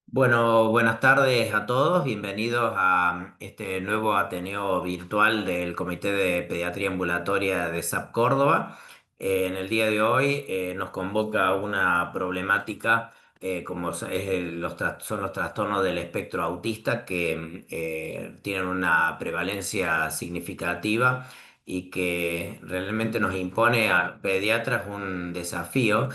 Bueno, buenas tardes a todos, bienvenidos a este nuevo Ateneo virtual del Comité de Pediatría Ambulatoria de SAP Córdoba. En el día de hoy nos convoca una problemática como son los trastornos del espectro autista que tienen una prevalencia significativa y que realmente nos impone a pediatras un desafío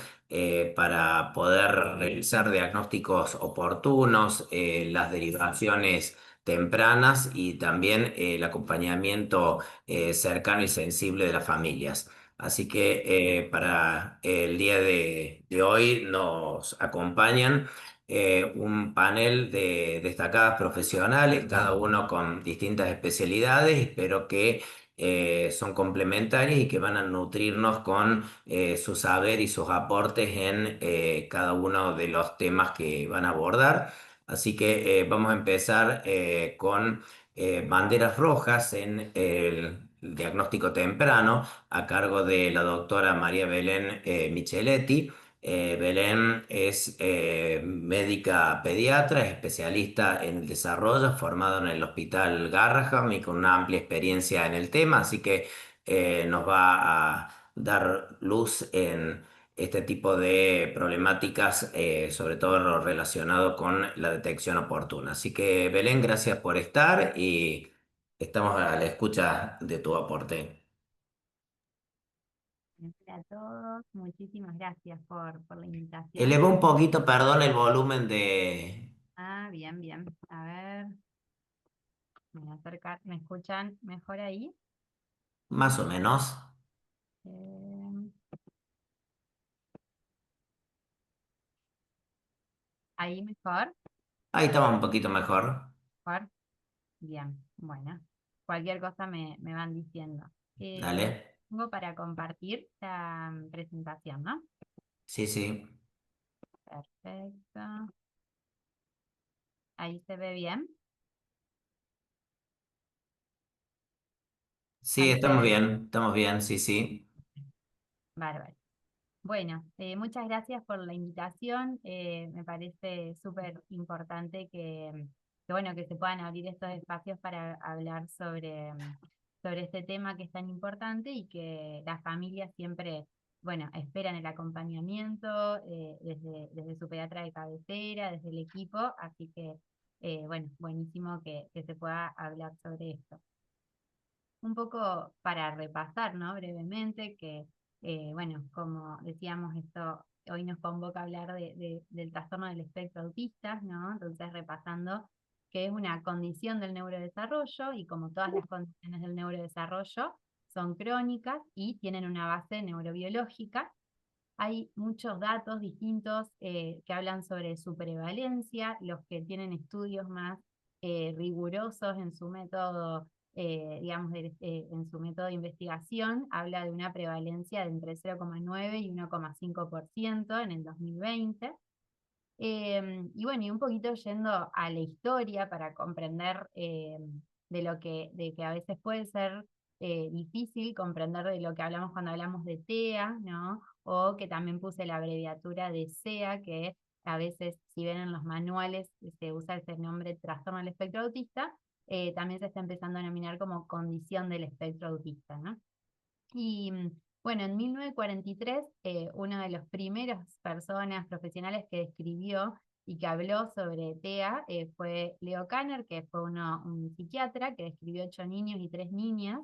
para poder realizar diagnósticos oportunos, las derivaciones tempranas y también el acompañamiento cercano y sensible de las familias. Así que para el día de hoy nos acompañan un panel de destacadas profesionales, cada uno con distintas especialidades, espero que son complementarias y que van a nutrirnos con su saber y sus aportes en cada uno de los temas que van a abordar. Así que vamos a empezar con banderas rojas en el diagnóstico temprano a cargo de la doctora María Belén Micheletti. Belén es médica pediatra, especialista en el desarrollo, formado en el Hospital Garraham y con una amplia experiencia en el tema, así que nos va a dar luz en este tipo de problemáticas, sobre todo lo relacionado con la detección oportuna. Así que, Belén, gracias por estar y estamos a la escucha de tu aporte. Hola a todos, muchísimas gracias por la invitación. Eleva un poquito, perdón, el volumen de Bien, bien. A ver, me voy a acercar. ¿Me escuchan mejor ahí? más o menos. Eh, ¿Ahí mejor? Ahí estamos un poquito mejor. ¿Mejor? Bien, bueno. Cualquier cosa me van diciendo. Dale. Tengo para compartir la presentación, ¿no? Sí, sí. Perfecto. Ahí se ve bien. Sí, Ahí se ve. estamos bien, sí, sí. Bárbaro. Bueno, muchas gracias por la invitación. Me parece súper importante bueno, que se puedan abrir estos espacios para hablar sobre este tema que es tan importante y que las familias siempre, bueno, esperan el acompañamiento desde su pediatra de cabecera, desde el equipo, así que, bueno, buenísimo que se pueda hablar sobre esto un poco para repasar, ¿no? Brevemente, bueno, como decíamos, esto hoy nos convoca a hablar del trastorno del espectro autista, ¿no? Entonces, repasando que es una condición del neurodesarrollo y como todas las condiciones del neurodesarrollo, son crónicas y tienen una base neurobiológica. Hay muchos datos distintos que hablan sobre su prevalencia, los que tienen estudios más rigurosos en su método, digamos, en su método de investigación, habla de una prevalencia de entre 0,9 y 1,5% en el 2020. Y bueno, y un poquito yendo a la historia para comprender de que a veces puede ser difícil comprender de lo que hablamos cuando hablamos de TEA, ¿no? O que también puse la abreviatura de SEA, que a veces, si ven en los manuales, se usa ese nombre trastorno del espectro autista, también se está empezando a denominar como condición del espectro autista, ¿no? Y bueno, en 1943, una de las primeras personas profesionales que describió y que habló sobre TEA fue Leo Kanner, que fue un psiquiatra que describió 8 niños y 3 niñas,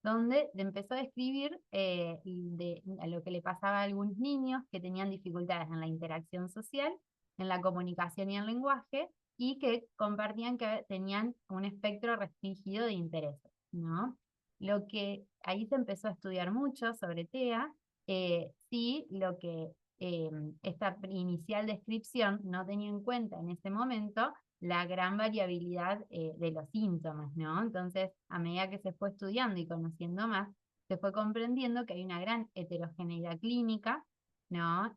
donde empezó a describir a lo que le pasaba a algunos niños que tenían dificultades en la interacción social, en la comunicación y el lenguaje, y que compartían que tenían un espectro restringido de intereses, ¿no? Lo que ahí se empezó a estudiar mucho sobre TEA, sí, lo que esta inicial descripción no tenía en cuenta en ese momento la gran variabilidad de los síntomas, ¿no? Entonces, a medida que se fue estudiando y conociendo más, se fue comprendiendo que hay una gran heterogeneidad clínica, ¿no?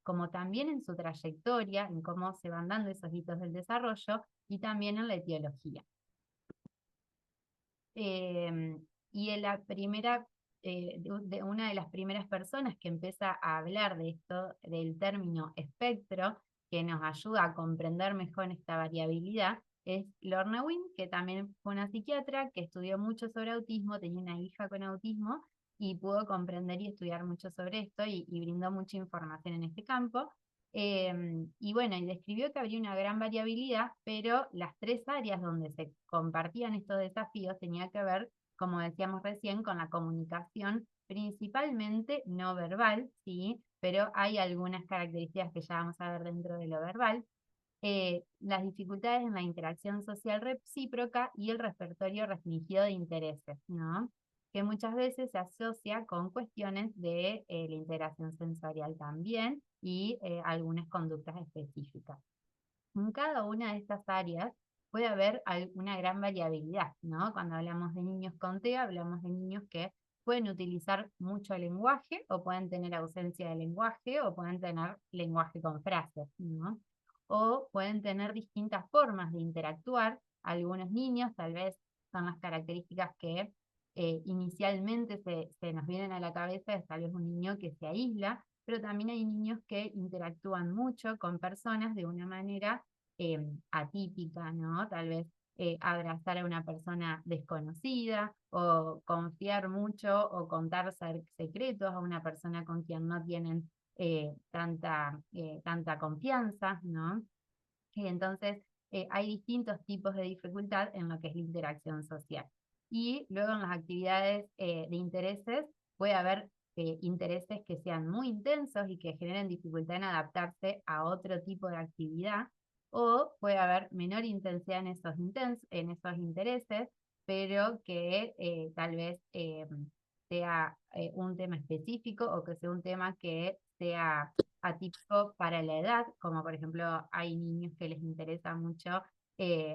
Como también en su trayectoria, en cómo se van dando esos hitos del desarrollo y también en la etiología. Y en la primera de una de las primeras personas que empieza a hablar de esto, del término espectro, que nos ayuda a comprender mejor esta variabilidad, es Lorna Wynne, que también fue una psiquiatra que estudió mucho sobre autismo, tenía una hija con autismo y pudo comprender y estudiar mucho sobre esto y brindó mucha información en este campo. Y bueno, y describió que habría una gran variabilidad, pero las tres áreas donde se compartían estos desafíos tenía que ver, como decíamos recién, con la comunicación principalmente no verbal, ¿sí? Pero hay algunas características que ya vamos a ver dentro de lo verbal. Las dificultades en la interacción social recíproca y el repertorio restringido de intereses, ¿no? Que muchas veces se asocia con cuestiones de la integración sensorial también y algunas conductas específicas. En cada una de estas áreas puede haber una gran variabilidad, ¿no? Cuando hablamos de niños con TEA, hablamos de niños que pueden utilizar mucho el lenguaje o pueden tener ausencia de lenguaje o pueden tener lenguaje con frases, ¿no? O pueden tener distintas formas de interactuar. Algunos niños tal vez son las características que inicialmente se nos vienen a la cabeza, es tal vez un niño que se aísla, pero también hay niños que interactúan mucho con personas de una manera atípica, ¿no? Tal vez abrazar a una persona desconocida o confiar mucho o contar secretos a una persona con quien no tienen tanta confianza, ¿no? Y entonces hay distintos tipos de dificultad en lo que es la interacción social. Y luego en las actividades de intereses puede haber intereses que sean muy intensos y que generen dificultad en adaptarse a otro tipo de actividad, o puede haber menor intensidad en esos intereses, pero que tal vez sea un tema específico o que sea un tema que sea atípico para la edad, como por ejemplo hay niños que les interesa mucho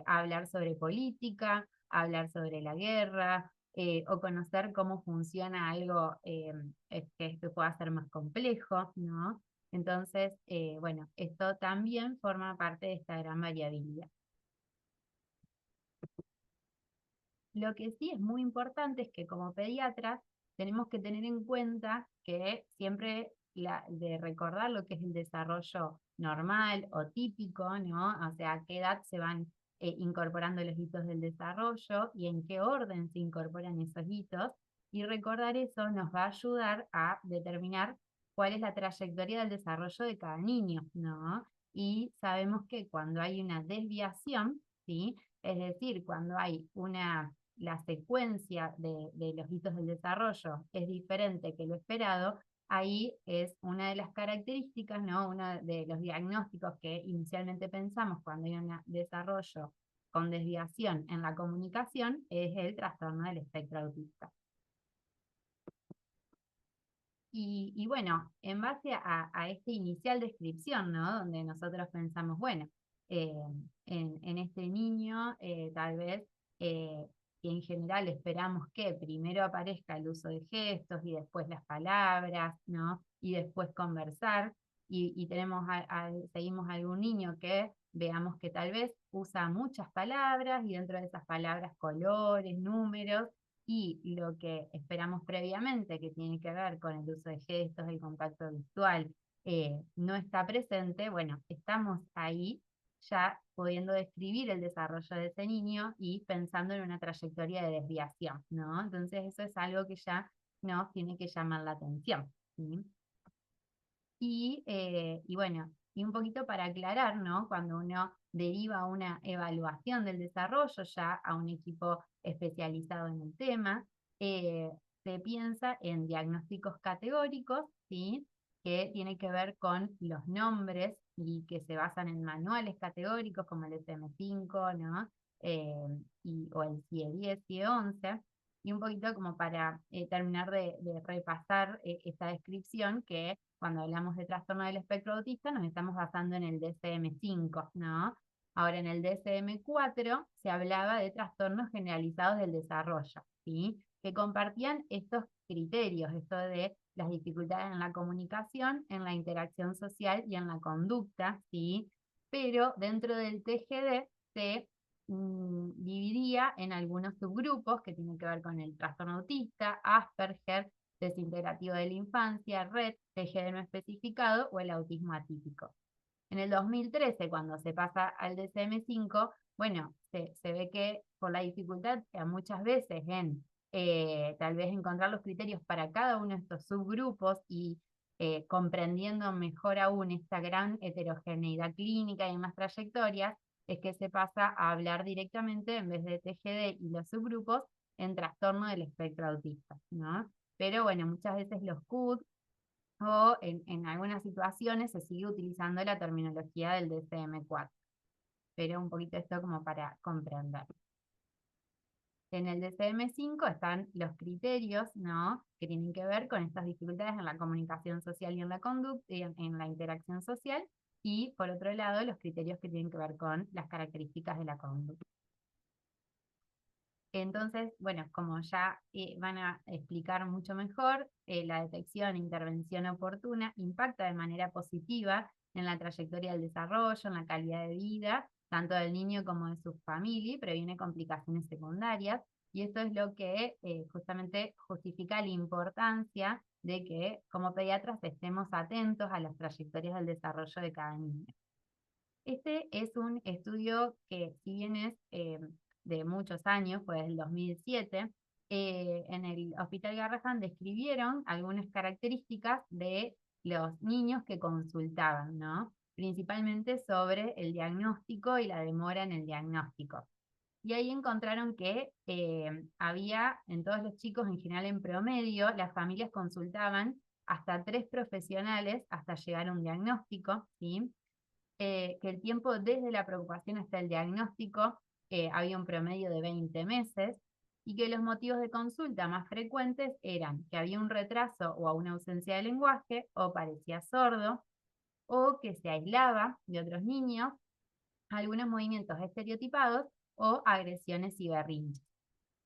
hablar sobre política, hablar sobre la guerra, o conocer cómo funciona algo que pueda ser más complejo, ¿no? Entonces, bueno, esto también forma parte de esta gran variabilidad. Lo que sí es muy importante es que como pediatras tenemos que tener en cuenta que siempre de recordar lo que es el desarrollo normal o típico, ¿no? O sea, a qué edad se van incorporando los hitos del desarrollo y en qué orden se incorporan esos hitos. Y recordar eso nos va a ayudar a determinar cuál es la trayectoria del desarrollo de cada niño, ¿no? Y sabemos que cuando hay una desviación, ¿sí? Es decir, cuando hay la secuencia de los hitos del desarrollo es diferente que lo esperado, ahí es una de las características, ¿no? Uno de los diagnósticos que inicialmente pensamos cuando hay un desarrollo con desviación en la comunicación es el trastorno del espectro autista. Y bueno, en base a esta inicial descripción, ¿no? Donde nosotros pensamos, bueno, eh, en este niño tal vez que en general esperamos que primero aparezca el uso de gestos y después las palabras, ¿no? Y después conversar. Y seguimos a algún niño que veamos que tal vez usa muchas palabras y dentro de esas palabras colores, números, y lo que esperamos previamente, que tiene que ver con el uso de gestos, el contacto visual, no está presente, bueno, estamos ahí ya pudiendo describir el desarrollo de ese niño y pensando en una trayectoria de desviación, ¿no? Entonces eso es algo que ya nos tiene que llamar la atención, ¿sí? Y bueno, y un poquito para aclarar, ¿no? Cuando uno deriva una evaluación del desarrollo ya a un equipo especializado en el tema, eh, se piensa en diagnósticos categóricos, ¿sí? Que tiene que ver con los nombres y que se basan en manuales categóricos como el DSM-5, ¿no? O el CIE-10, CIE-11, y un poquito como para terminar de repasar esta descripción, que cuando hablamos de trastorno del espectro autista nos estamos basando en el DSM-5, ¿no? Ahora, en el DSM-4 se hablaba de trastornos generalizados del desarrollo, ¿sí? Que compartían estos criterios, esto de las dificultades en la comunicación, en la interacción social y en la conducta, ¿sí? Pero dentro del TGD se dividía en algunos subgrupos que tienen que ver con el trastorno autista, Asperger, desintegrativo de la infancia, RED, TGD no especificado o el autismo atípico. En el 2013, cuando se pasa al DSM-5, bueno, se ve que por la dificultad muchas veces en tal vez encontrar los criterios para cada uno de estos subgrupos y comprendiendo mejor aún esta gran heterogeneidad clínica y más trayectorias, es que se pasa a hablar directamente, en vez de TGD y los subgrupos, en trastorno del espectro autista, ¿no? Pero bueno, muchas veces los CUD o en algunas situaciones se sigue utilizando la terminología del DSM-4, pero un poquito esto como para comprender. En el DSM-5 están los criterios, ¿no?, que tienen que ver con estas dificultades en la comunicación social y en la conducta, y en la interacción social, y por otro lado los criterios que tienen que ver con las características de la conducta. Entonces, bueno, como ya van a explicar mucho mejor, la detección e intervención oportuna impacta de manera positiva en la trayectoria del desarrollo, en la calidad de vida, tanto del niño como de su familia, y previene complicaciones secundarias. Y esto es lo que justamente justifica la importancia de que como pediatras estemos atentos a las trayectorias del desarrollo de cada niño. Este es un estudio que, si bien es de muchos años, fue del 2007, en el Hospital Garrahan describieron algunas características de los niños que consultaban, ¿no? Principalmente sobre el diagnóstico y la demora en el diagnóstico. Y ahí encontraron que había en todos los chicos, en general en promedio, las familias consultaban hasta 3 profesionales hasta llegar a un diagnóstico, ¿sí? Que el tiempo desde la preocupación hasta el diagnóstico había un promedio de 20 meses, y que los motivos de consulta más frecuentes eran que había un retraso o una ausencia de lenguaje, o parecía sordo, o que se aislaba de otros niños, algunos movimientos estereotipados o agresiones y berrinches.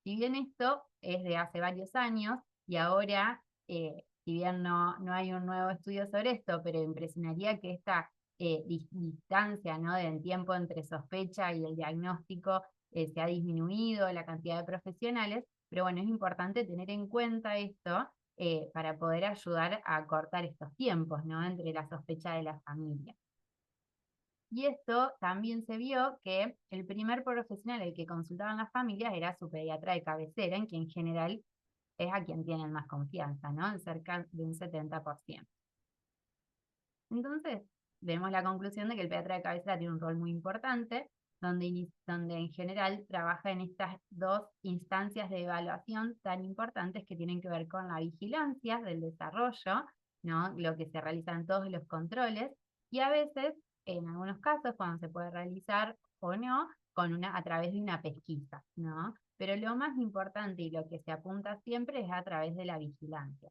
Si bien esto es de hace varios años y ahora, si bien no hay un nuevo estudio sobre esto, pero impresionaría que esta distancia, ¿no?, del tiempo entre sospecha y el diagnóstico se ha disminuido, la cantidad de profesionales, pero bueno, es importante tener en cuenta esto para poder ayudar a acortar estos tiempos, ¿no?, entre la sospecha de la familia. Y esto también se vio que el primer profesional al que consultaban las familias era su pediatra de cabecera, en quien en general es a quien tienen más confianza, ¿no?, en cerca de un 70%. Entonces, vemos la conclusión de que el pediatra de cabecera tiene un rol muy importante, donde en general trabaja en estas dos instancias de evaluación tan importantes que tienen que ver con la vigilancia del desarrollo, ¿no?, lo que se realizan todos los controles, y a veces, en algunos casos, cuando se puede realizar o no, a través de una pesquisa, ¿no? Pero lo más importante y lo que se apunta siempre es a través de la vigilancia.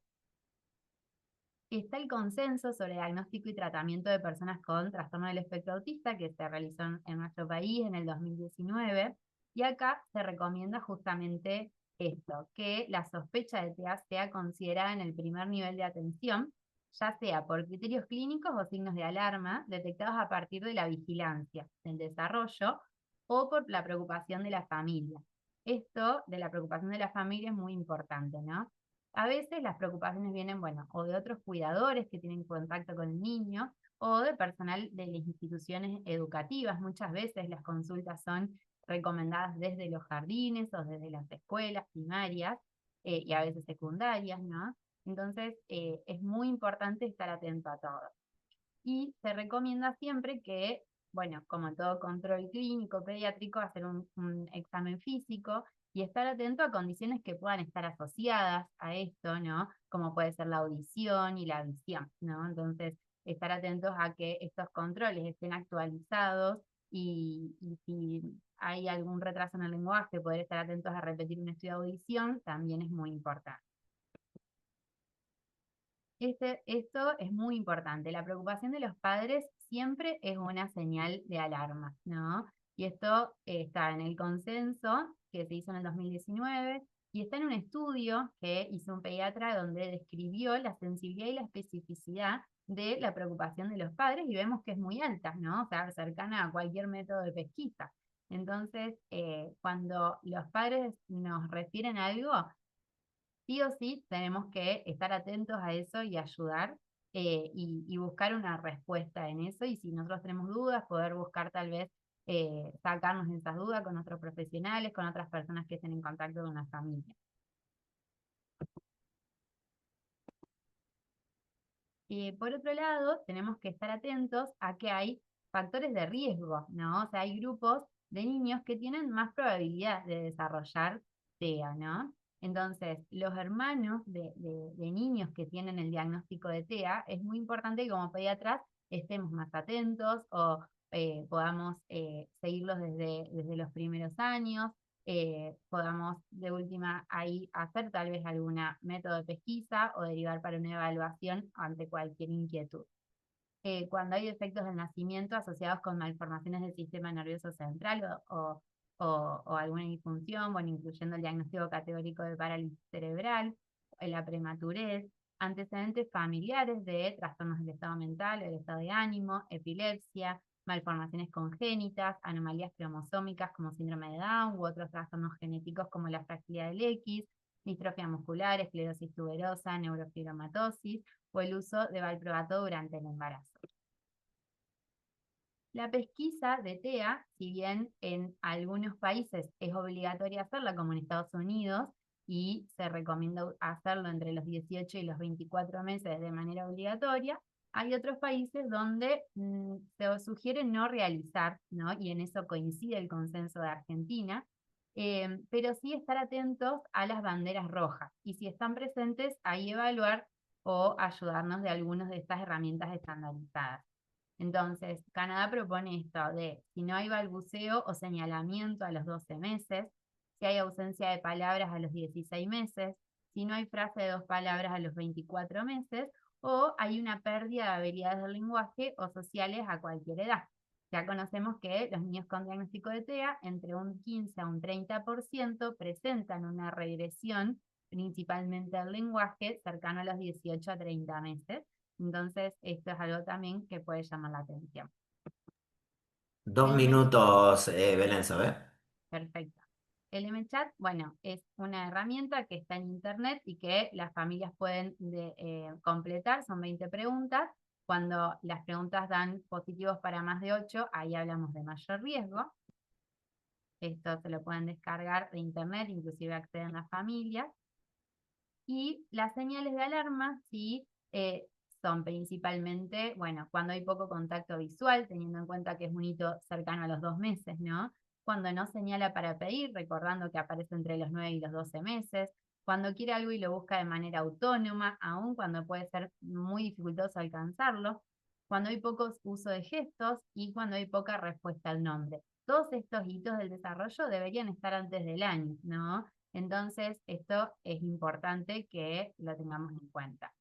Está el consenso sobre diagnóstico y tratamiento de personas con trastorno del espectro autista, que se realizó en nuestro país en el 2019, y acá se recomienda justamente esto, que la sospecha de TEA sea considerada en el primer nivel de atención, ya sea por criterios clínicos o signos de alarma detectados a partir de la vigilancia, del desarrollo, o por la preocupación de la familia. Esto de la preocupación de la familia es muy importante, ¿no? A veces las preocupaciones vienen, bueno, o de otros cuidadores que tienen contacto con el niño, o de personal de las instituciones educativas. Muchas veces las consultas son recomendadas desde los jardines o desde las escuelas primarias y a veces secundarias, ¿no? Entonces, es muy importante estar atento a todo. Y se recomienda siempre que, bueno, como en todo control clínico pediátrico, hacer un examen físico y estar atento a condiciones que puedan estar asociadas a esto, ¿no? Como puede ser la audición y la visión, ¿no? Entonces, estar atentos a que estos controles estén actualizados, y si hay algún retraso en el lenguaje, poder estar atentos a repetir un estudio de audición también es muy importante. Esto es muy importante. La preocupación de los padres siempre es una señal de alarma, ¿no? Y esto está en el consenso que se hizo en el 2019 y está en un estudio que hizo un pediatra donde describió la sensibilidad y la especificidad de la preocupación de los padres, y vemos que es muy alta, ¿no? O sea, cercana a cualquier método de pesquisa. Entonces, cuando los padres nos refieren a algo, sí o sí tenemos que estar atentos a eso y ayudar y buscar una respuesta en eso. Y si nosotros tenemos dudas, poder buscar tal vez sacarnos de esas dudas con otros profesionales, con otras personas que estén en contacto con la familia. Por otro lado, tenemos que estar atentos a que hay factores de riesgo, ¿no? O sea, hay grupos de niños que tienen más probabilidad de desarrollar TEA, ¿no? Entonces, los hermanos de niños que tienen el diagnóstico de TEA, es muy importante que como pediatras estemos más atentos o podamos seguirlos desde los primeros años, podamos de última ahí hacer tal vez alguna método de pesquisa o derivar para una evaluación ante cualquier inquietud. Cuando hay defectos del nacimiento asociados con malformaciones del sistema nervioso central o alguna disfunción, bueno, incluyendo el diagnóstico categórico de parálisis cerebral, la prematurez, antecedentes familiares de trastornos del estado mental, del estado de ánimo, epilepsia, malformaciones congénitas, anomalías cromosómicas como síndrome de Down u otros trastornos genéticos como la fragilidad del X, distrofia muscular, esclerosis tuberosa, neurofibromatosis o el uso de valproato durante el embarazo. La pesquisa de TEA, si bien en algunos países es obligatoria hacerla, como en Estados Unidos, y se recomienda hacerlo entre los 18 y los 24 meses de manera obligatoria, hay otros países donde se sugiere no realizar, ¿no? Y en eso coincide el consenso de Argentina, pero sí estar atentos a las banderas rojas, y si están presentes, ahí evaluar o ayudarnos de algunas de estas herramientas estandarizadas. Entonces, Canadá propone esto de si no hay balbuceo o señalamiento a los 12 meses, si hay ausencia de palabras a los 16 meses, si no hay frase de 2 palabras a los 24 meses, o hay una pérdida de habilidades del lenguaje o sociales a cualquier edad. Ya conocemos que los niños con diagnóstico de TEA, entre un 15 a un 30% presentan una regresión, principalmente del lenguaje, cercano a los 18 a 30 meses. Entonces, esto es algo también que puede llamar la atención. 2 minutos, Belén, ¿sabes? Perfecto. El MChat, bueno, es una herramienta que está en internet y que las familias pueden completar, son 20 preguntas. Cuando las preguntas dan positivos para más de 8, ahí hablamos de mayor riesgo. Esto se lo pueden descargar de internet, inclusive acceden las familias. Y las señales de alarma, sí, son principalmente, bueno, cuando hay poco contacto visual, teniendo en cuenta que es un hito cercano a los 2 meses, ¿no? Cuando no señala para pedir, recordando que aparece entre los 9 y los 12 meses. Cuando quiere algo y lo busca de manera autónoma, aun cuando puede ser muy dificultoso alcanzarlo. Cuando hay poco uso de gestos y cuando hay poca respuesta al nombre. Todos estos hitos del desarrollo deberían estar antes del año, ¿no? Entonces, esto es importante que lo tengamos en cuenta.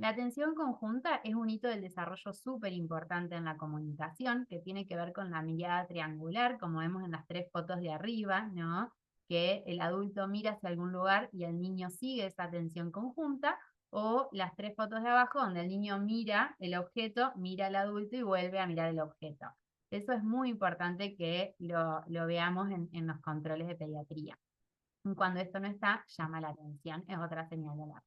La atención conjunta es un hito del desarrollo súper importante en la comunicación, que tiene que ver con la mirada triangular, como vemos en las 3 fotos de arriba, ¿no? Que el adulto mira hacia algún lugar y el niño sigue esa atención conjunta, o las 3 fotos de abajo, donde el niño mira el objeto, mira al adulto y vuelve a mirar el objeto. Eso es muy importante que lo veamos en los controles de pediatría. Cuando esto no está, llama la atención, es otra señal de alarma.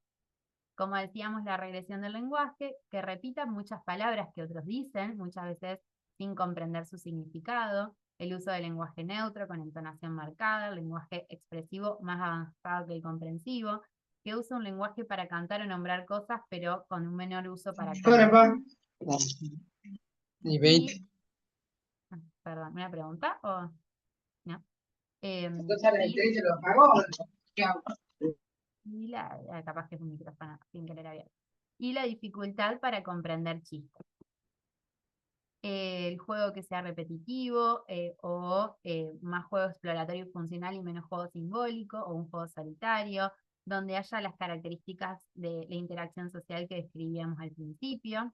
Como decíamos, la regresión del lenguaje, que repita muchas palabras que otros dicen, muchas veces sin comprender su significado, el uso del lenguaje neutro con entonación marcada, el lenguaje expresivo más avanzado que el comprensivo, que usa un lenguaje para cantar o nombrar cosas, pero con un menor uso para caminar. Y Y, 20. perdón, ¿una pregunta o no? Entonces a la Y gente se lo pagó. ¿Qué hago? capaz que es un micrófono sin querer abierto. Y la dificultad para comprender chistes. El juego que sea repetitivo o más juego exploratorio y funcional y menos juego simbólico o un juego solitario, donde haya las características de la interacción social que describíamos al principio.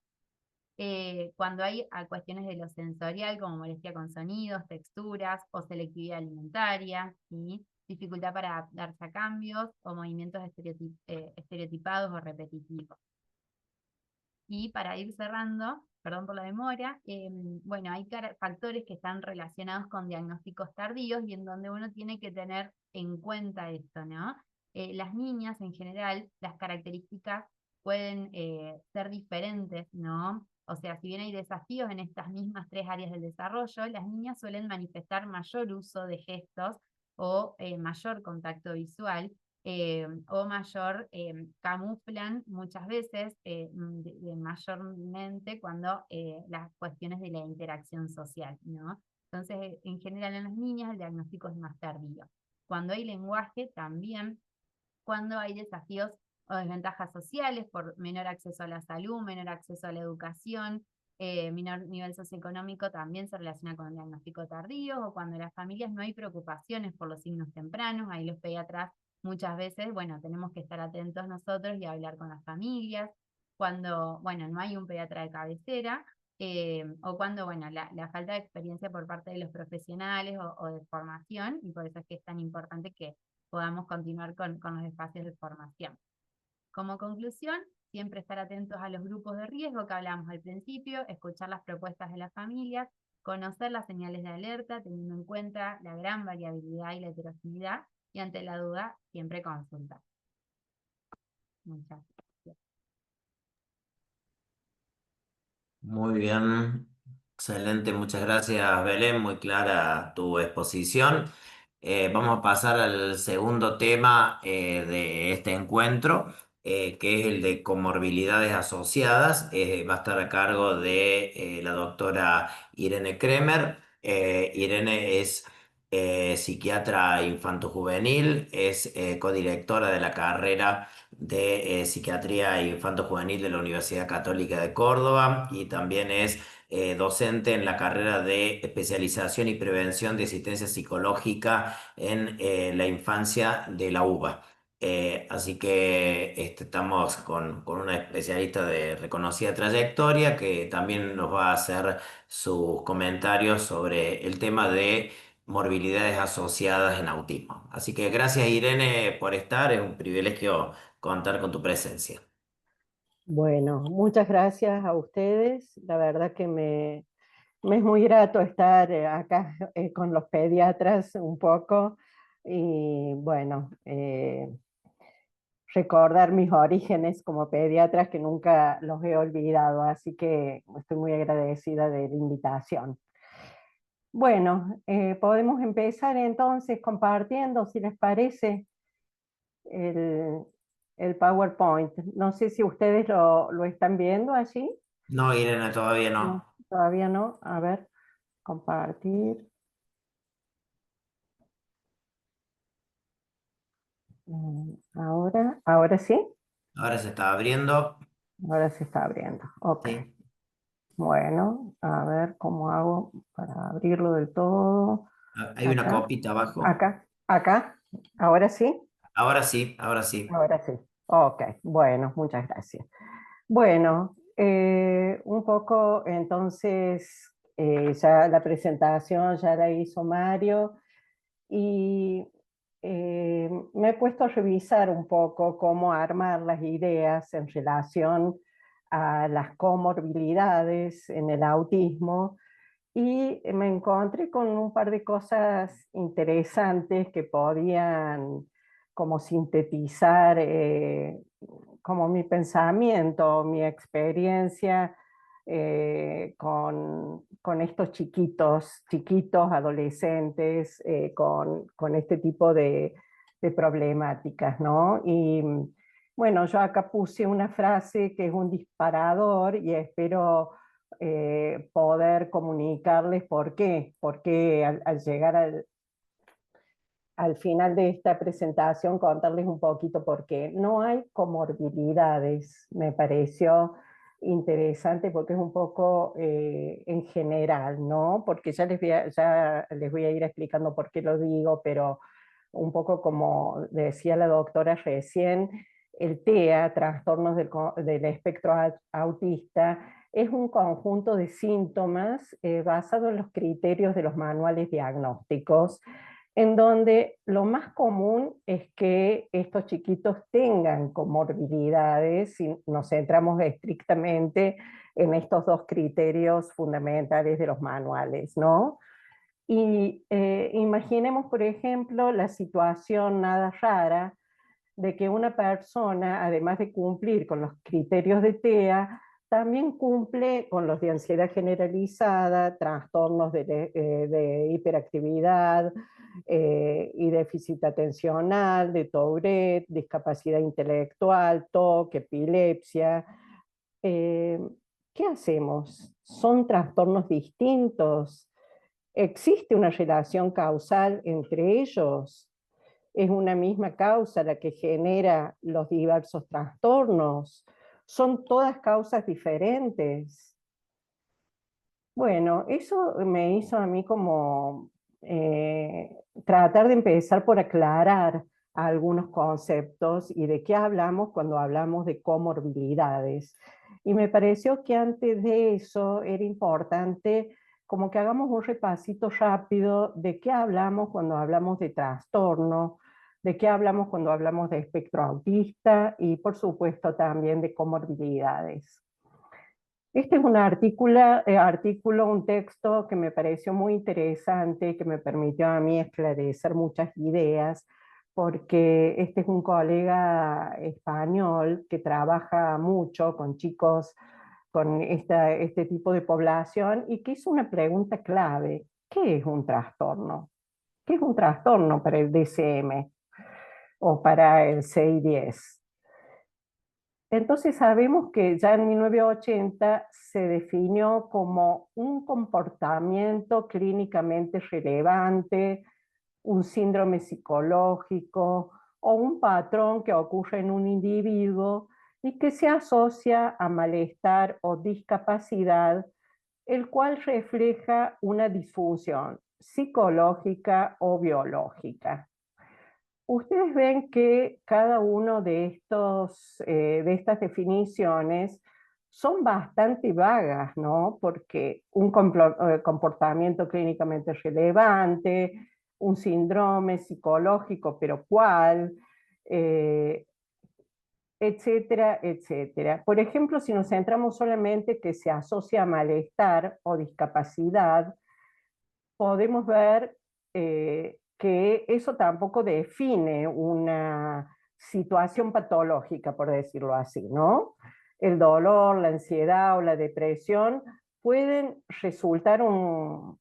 Cuando hay cuestiones de lo sensorial como molestia con sonidos, texturas o selectividad alimentaria, ¿sí? Dificultad para adaptarse a cambios o movimientos estereotipados o repetitivos. Y para ir cerrando, perdón por la demora, bueno, hay factores que están relacionados con diagnósticos tardíos y en donde uno tiene que tener en cuenta esto, ¿no? las niñas en general, las características pueden ser diferentes, ¿no? O sea, si bien hay desafíos en estas mismas tres áreas del desarrollo, las niñas suelen manifestar mayor uso de gestos o mayor contacto visual, o mayor, camuflan muchas veces, mayormente cuando las cuestiones de la interacción social, ¿no? Entonces, en general en las niñas el diagnóstico es más tardío. Cuando hay lenguaje, también cuando hay desafíos o desventajas sociales por menor acceso a la salud, menor acceso a la educación, menor nivel socioeconómico, también se relaciona con el diagnóstico tardío, o cuando en las familias no hay preocupaciones por los signos tempranos, ahí los pediatras muchas veces, bueno, tenemos que estar atentos nosotros y hablar con las familias, cuando, bueno, no hay un pediatra de cabecera, o cuando, bueno, la falta de experiencia por parte de los profesionales o de formación, y por eso es que es tan importante que podamos continuar con los espacios de formación. Como conclusión, siempre estar atentos a los grupos de riesgo que hablamos al principio, escuchar las propuestas de las familias, conocer las señales de alerta, teniendo en cuenta la gran variabilidad y la heterogeneidad, y ante la duda, siempre consultar. Muchas gracias. Muy bien, excelente, muchas gracias Belén, muy clara tu exposición. Vamos a pasar al segundo tema de este encuentro, que es el de comorbilidades asociadas. Va a estar a cargo de la doctora Irene Kremer. Irene es psiquiatra infantojuvenil, es codirectora de la carrera de Psiquiatría Infanto-Juvenil de la Universidad Católica de Córdoba y también es docente en la carrera de especialización y prevención de asistencia psicológica en la infancia de la UBA. Así que estamos con una especialista de reconocida trayectoria que también nos va a hacer sus comentarios sobre el tema de morbilidades asociadas en autismo. Así que gracias Irene por estar, es un privilegio contar con tu presencia. Bueno, muchas gracias a ustedes. La verdad que me es muy grato estar acá con los pediatras un poco y bueno, recordar mis orígenes como pediatra que nunca los he olvidado, así que estoy muy agradecida de la invitación. Bueno, podemos empezar entonces compartiendo, si les parece, el, el PowerPoint. No sé si ustedes lo están viendo allí. No, Irene, todavía No, no. todavía no. A ver, compartir. Ahora sí. Ahora se está abriendo. Ahora se está abriendo. Ok. Sí. Bueno, a ver cómo hago para abrirlo del todo. Hay una Acá, copita abajo. acá. Ahora sí. Ahora sí, ahora sí. Ahora sí. Ok. Bueno, muchas gracias. Bueno, un poco entonces, ya la presentación ya la hizo Mario y me he puesto a revisar un poco cómo armar las ideas en relación a las comorbilidades en el autismo y me encontré con un par de cosas interesantes que podían como sintetizar como mi pensamiento, mi experiencia con estos chiquitos, adolescentes, con este tipo de problemáticas, ¿no? Y bueno, yo acá puse una frase que es un disparador y espero poder comunicarles por qué al llegar al final de esta presentación contarles un poquito por qué. No hay comorbilidades, me pareció interesante porque es un poco en general, ¿no? Porque ya les voy a ir explicando por qué lo digo, pero un poco como decía la doctora recién, el TEA, trastornos del espectro autista, es un conjunto de síntomas basado en los criterios de los manuales diagnósticos, en donde lo más común es que estos chiquitos tengan comorbilidades, si nos centramos estrictamente en estos dos criterios fundamentales de los manuales, ¿no? Y imaginemos, por ejemplo, la situación nada rara de que una persona, además de cumplir con los criterios de TEA, también cumple con los de ansiedad generalizada, trastornos de hiperactividad y déficit atencional, de Tourette, discapacidad intelectual, TOC, epilepsia. ¿Qué hacemos? ¿Son trastornos distintos? ¿Existe una relación causal entre ellos? ¿Es una misma causa la que genera los diversos trastornos? ¿Son todas causas diferentes? Bueno, eso me hizo a mí como tratar de empezar por aclarar algunos conceptos y de qué hablamos cuando hablamos de comorbilidades. Y me pareció que antes de eso era importante como que hagamos un repasito rápido de qué hablamos cuando hablamos de trastorno, de qué hablamos cuando hablamos de espectro autista y por supuesto también de comorbilidades. Este es un artículo, un texto que me pareció muy interesante, que me permitió a mí esclarecer muchas ideas, porque este es un colega español que trabaja mucho con chicos con este tipo de población y que hizo una pregunta clave. ¿Qué es un trastorno? ¿Qué es un trastorno para el DSM o para el CI-10? Entonces sabemos que ya en 1980 se definió como un comportamiento clínicamente relevante, un síndrome psicológico o un patrón que ocurre en un individuo y que se asocia a malestar o discapacidad, el cual refleja una disfunción psicológica o biológica. Ustedes ven que cada uno de estas definiciones son bastante vagas, ¿no? Porque un comportamiento clínicamente relevante, un síndrome psicológico, pero ¿cuál? Etcétera, etcétera. Por ejemplo, si nos centramos solamente que se asocia a malestar o discapacidad, podemos ver que eso tampoco define una situación patológica, por decirlo así, ¿no? El dolor, la ansiedad o la depresión pueden resultar un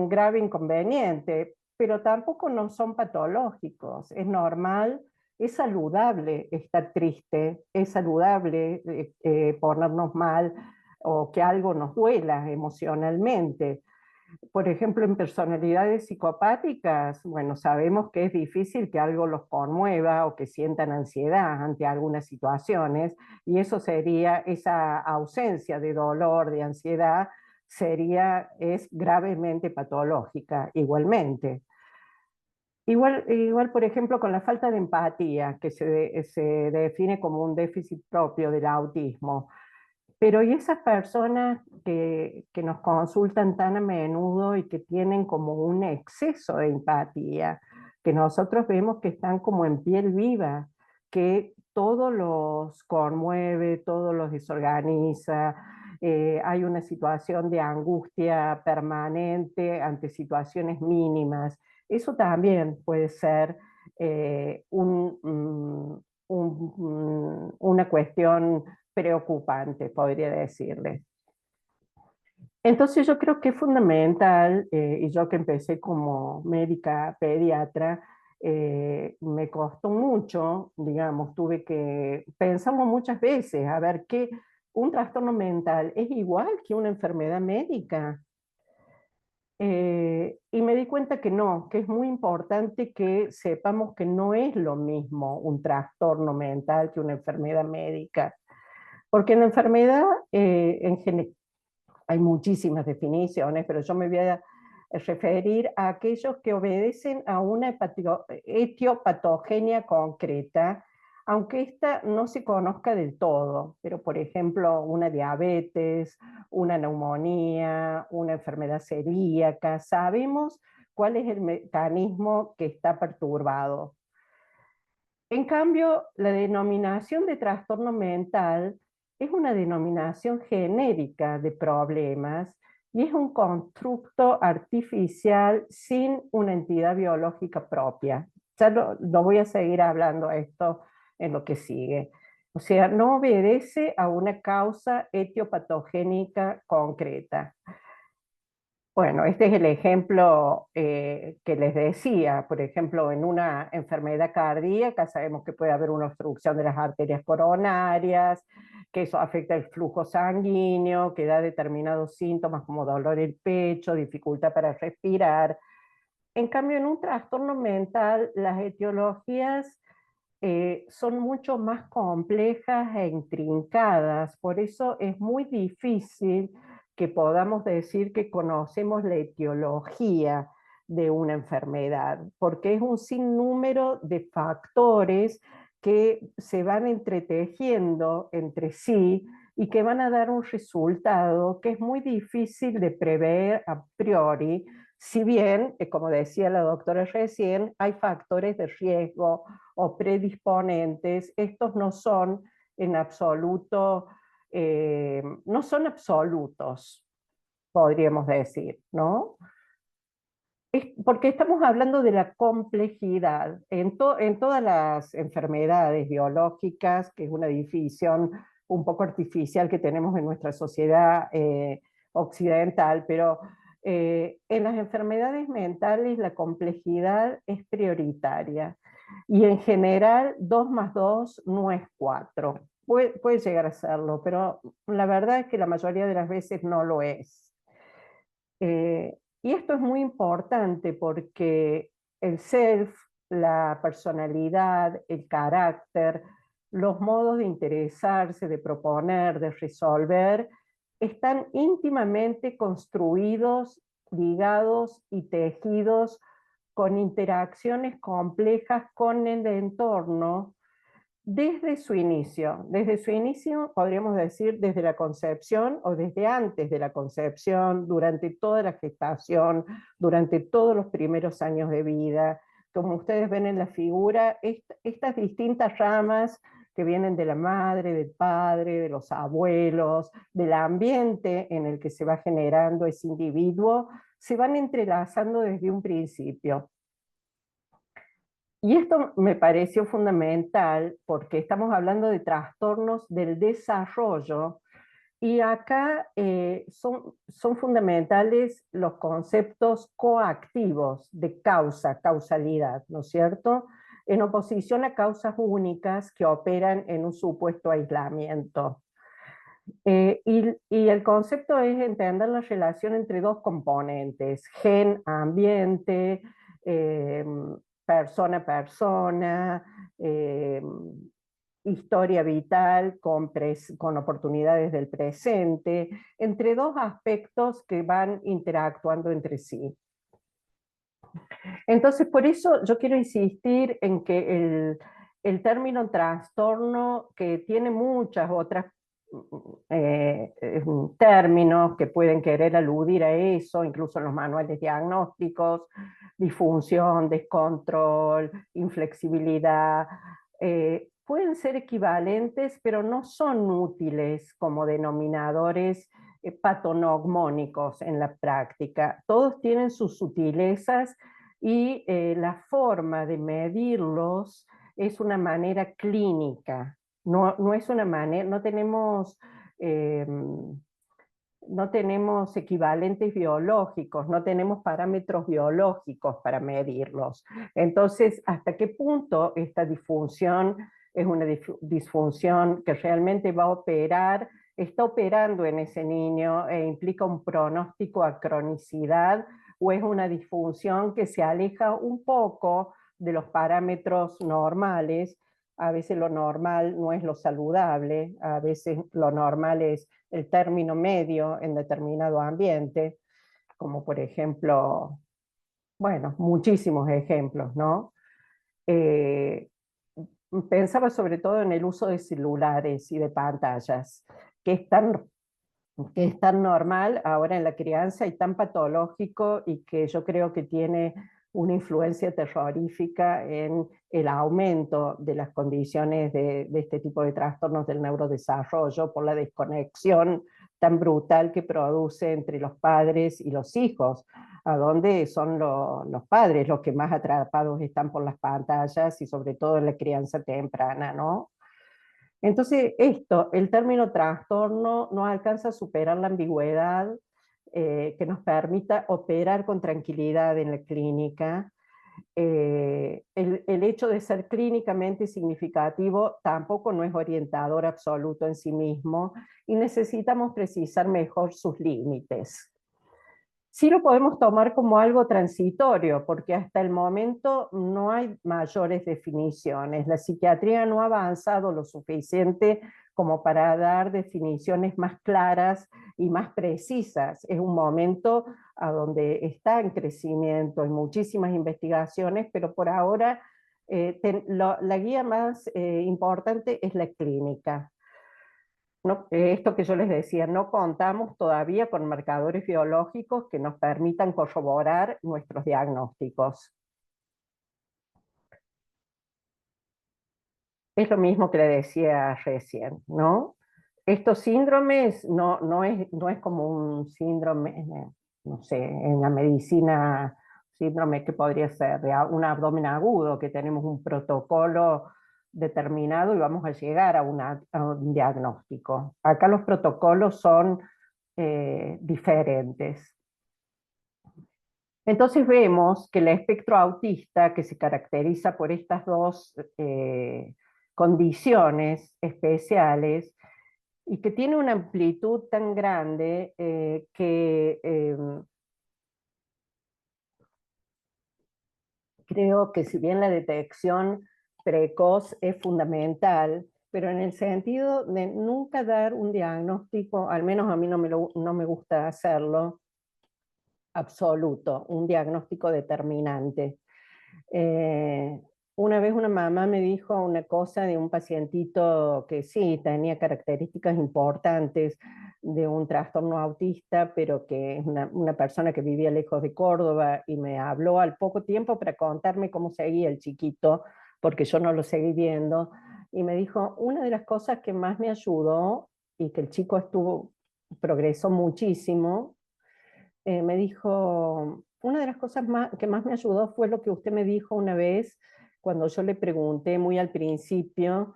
grave inconveniente, pero tampoco no son patológicos. Es normal, es saludable estar triste, es saludable ponernos mal o que algo nos duela emocionalmente. Por ejemplo, en personalidades psicopáticas, bueno, sabemos que es difícil que algo los conmueva o que sientan ansiedad ante algunas situaciones, y eso sería, esa ausencia de dolor, de ansiedad, es gravemente patológica igualmente. Igual, por ejemplo, con la falta de empatía, que se define como un déficit propio del autismo. Pero ¿y esas personas que nos consultan tan a menudo y que tienen como un exceso de empatía, que nosotros vemos que están como en piel viva, que todo los conmueve, todo los desorganiza, hay una situación de angustia permanente ante situaciones mínimas? Eso también puede ser una cuestión preocupante, podría decirle. Entonces yo creo que es fundamental, y yo que empecé como médica pediatra, me costó mucho, digamos, pensamos muchas veces, a ver, ¿qué un trastorno mental es igual que una enfermedad médica? Y me di cuenta que no, que es muy importante que sepamos que no es lo mismo un trastorno mental que una enfermedad médica. Porque en la enfermedad, en general, hay muchísimas definiciones, pero yo me voy a referir a aquellos que obedecen a una etiopatogenia concreta, aunque esta no se conozca del todo, pero por ejemplo una diabetes, una neumonía, una enfermedad celíaca, sabemos cuál es el mecanismo que está perturbado. En cambio, la denominación de trastorno mental es una denominación genérica de problemas y es un constructo artificial sin una entidad biológica propia. Ya lo voy a seguir hablando esto en lo que sigue. O sea, no obedece a una causa etiopatogénica concreta. Bueno, este es el ejemplo que les decía. Por ejemplo, en una enfermedad cardíaca sabemos que puede haber una obstrucción de las arterias coronarias, que eso afecta el flujo sanguíneo, que da determinados síntomas como dolor en el pecho, dificultad para respirar. En cambio, en un trastorno mental, las etiologías son mucho más complejas e intrincadas, por eso es muy difícil que podamos decir que conocemos la etiología de una enfermedad, porque es un sinnúmero de factores que se van entretejiendo entre sí y que van a dar un resultado que es muy difícil de prever a priori, si bien, como decía la doctora recién, hay factores de riesgo o predisponentes, estos no son en absoluto, no son absolutos, podríamos decir, ¿no? Porque estamos hablando de la complejidad. En todas las enfermedades biológicas, que es una división un poco artificial que tenemos en nuestra sociedad occidental, pero en las enfermedades mentales la complejidad es prioritaria. Y en general 2 más 2 no es 4. Puede llegar a serlo, pero la verdad es que la mayoría de las veces no lo es. Y esto es muy importante porque el self, la personalidad, el carácter, los modos de interesarse, de proponer, de resolver, están íntimamente construidos, ligados y tejidos con interacciones complejas con el entorno desde su inicio. Desde su inicio, podríamos decir, desde la concepción o desde antes de la concepción, durante toda la gestación, durante todos los primeros años de vida. Como ustedes ven en la figura, estas distintas ramas que vienen de la madre, del padre, de los abuelos, del ambiente en el que se va generando ese individuo, se van entrelazando desde un principio. Y esto me pareció fundamental porque estamos hablando de trastornos del desarrollo y acá son fundamentales los conceptos coactivos de causa, causalidad, ¿no es cierto? En oposición a causas únicas que operan en un supuesto aislamiento. Y el concepto es entender la relación entre dos componentes, gen-ambiente, persona-persona, historia vital con oportunidades del presente, entre dos aspectos que van interactuando entre sí. Entonces, por eso yo quiero insistir en que el término trastorno, que tiene muchas otras términos que pueden querer aludir a eso, incluso en los manuales diagnósticos, disfunción, descontrol, inflexibilidad, pueden ser equivalentes, pero no son útiles como denominadores patonogmónicos en la práctica. Todos tienen sus sutilezas y la forma de medirlos es una manera clínica. No es una manera, no tenemos equivalentes biológicos, no tenemos parámetros biológicos para medirlos. Entonces, ¿hasta qué punto esta disfunción es una disfunción que realmente va a operar, está operando en ese niño e implica un pronóstico a cronicidad, o es una disfunción que se aleja un poco de los parámetros normales? A veces lo normal no es lo saludable, a veces lo normal es el término medio en determinado ambiente, como por ejemplo, bueno, muchísimos ejemplos, ¿no? Pensaba sobre todo en el uso de celulares y de pantallas, que es tan normal ahora en la crianza y tan patológico, y que yo creo que tiene una influencia terrorífica en el aumento de las condiciones de este tipo de trastornos del neurodesarrollo por la desconexión tan brutal que produce entre los padres y los hijos. a donde son los padres los que más atrapados están por las pantallas y sobre todo en la crianza temprana, ¿no? Entonces, el término trastorno no alcanza a superar la ambigüedad que nos permita operar con tranquilidad en la clínica. El hecho de ser clínicamente significativo tampoco no es orientador absoluto en sí mismo y necesitamos precisar mejor sus límites. Sí lo podemos tomar como algo transitorio, porque hasta el momento no hay mayores definiciones. La psiquiatría no ha avanzado lo suficiente como para dar definiciones más claras y más precisas. Es un momento a donde está en crecimiento, hay muchísimas investigaciones, pero por ahora la guía más importante es la clínica. No, esto que yo les decía, no contamos todavía con marcadores biológicos que nos permitan corroborar nuestros diagnósticos. Es lo mismo que le decía recién, ¿no? Estos síndromes no es como un síndrome, no sé, en la medicina, síndrome que podría ser de un abdomen agudo, que tenemos un protocolo determinado y vamos a llegar a un diagnóstico. Acá los protocolos son diferentes. Entonces vemos que el espectro autista, que se caracteriza por estas dos condiciones especiales, y que tiene una amplitud tan grande que creo que si bien la detección precoz es fundamental, pero en el sentido de nunca dar un diagnóstico, al menos a mí no me gusta hacerlo, absoluto, un diagnóstico determinante. Una vez una mamá me dijo una cosa de un pacientito que sí tenía características importantes de un trastorno autista, pero que es una persona que vivía lejos de Córdoba y me habló al poco tiempo para contarme cómo seguía el chiquito, porque yo no lo seguí viendo, y me dijo, una de las cosas que más me ayudó y que el chico progresó muchísimo, me dijo, una de las cosas que más me ayudó fue lo que usted me dijo una vez cuando yo le pregunté muy al principio,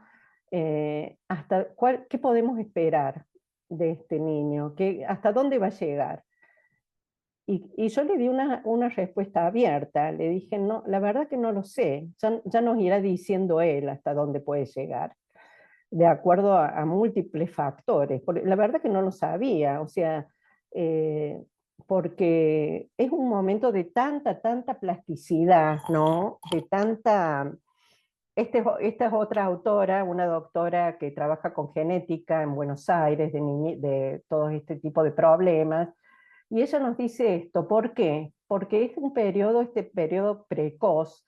¿qué podemos esperar de este niño? ¿Hasta dónde va a llegar? Y yo le di una respuesta abierta, le dije, no, la verdad que no lo sé, ya nos irá diciendo él hasta dónde puede llegar, de acuerdo a múltiples factores. La verdad que no lo sabía, o sea, porque es un momento de tanta plasticidad, ¿no? De tanta... Esta es otra autora, una doctora que trabaja con genética en Buenos Aires, de todo este tipo de problemas, y ella nos dice esto, ¿por qué? Porque es este periodo precoz,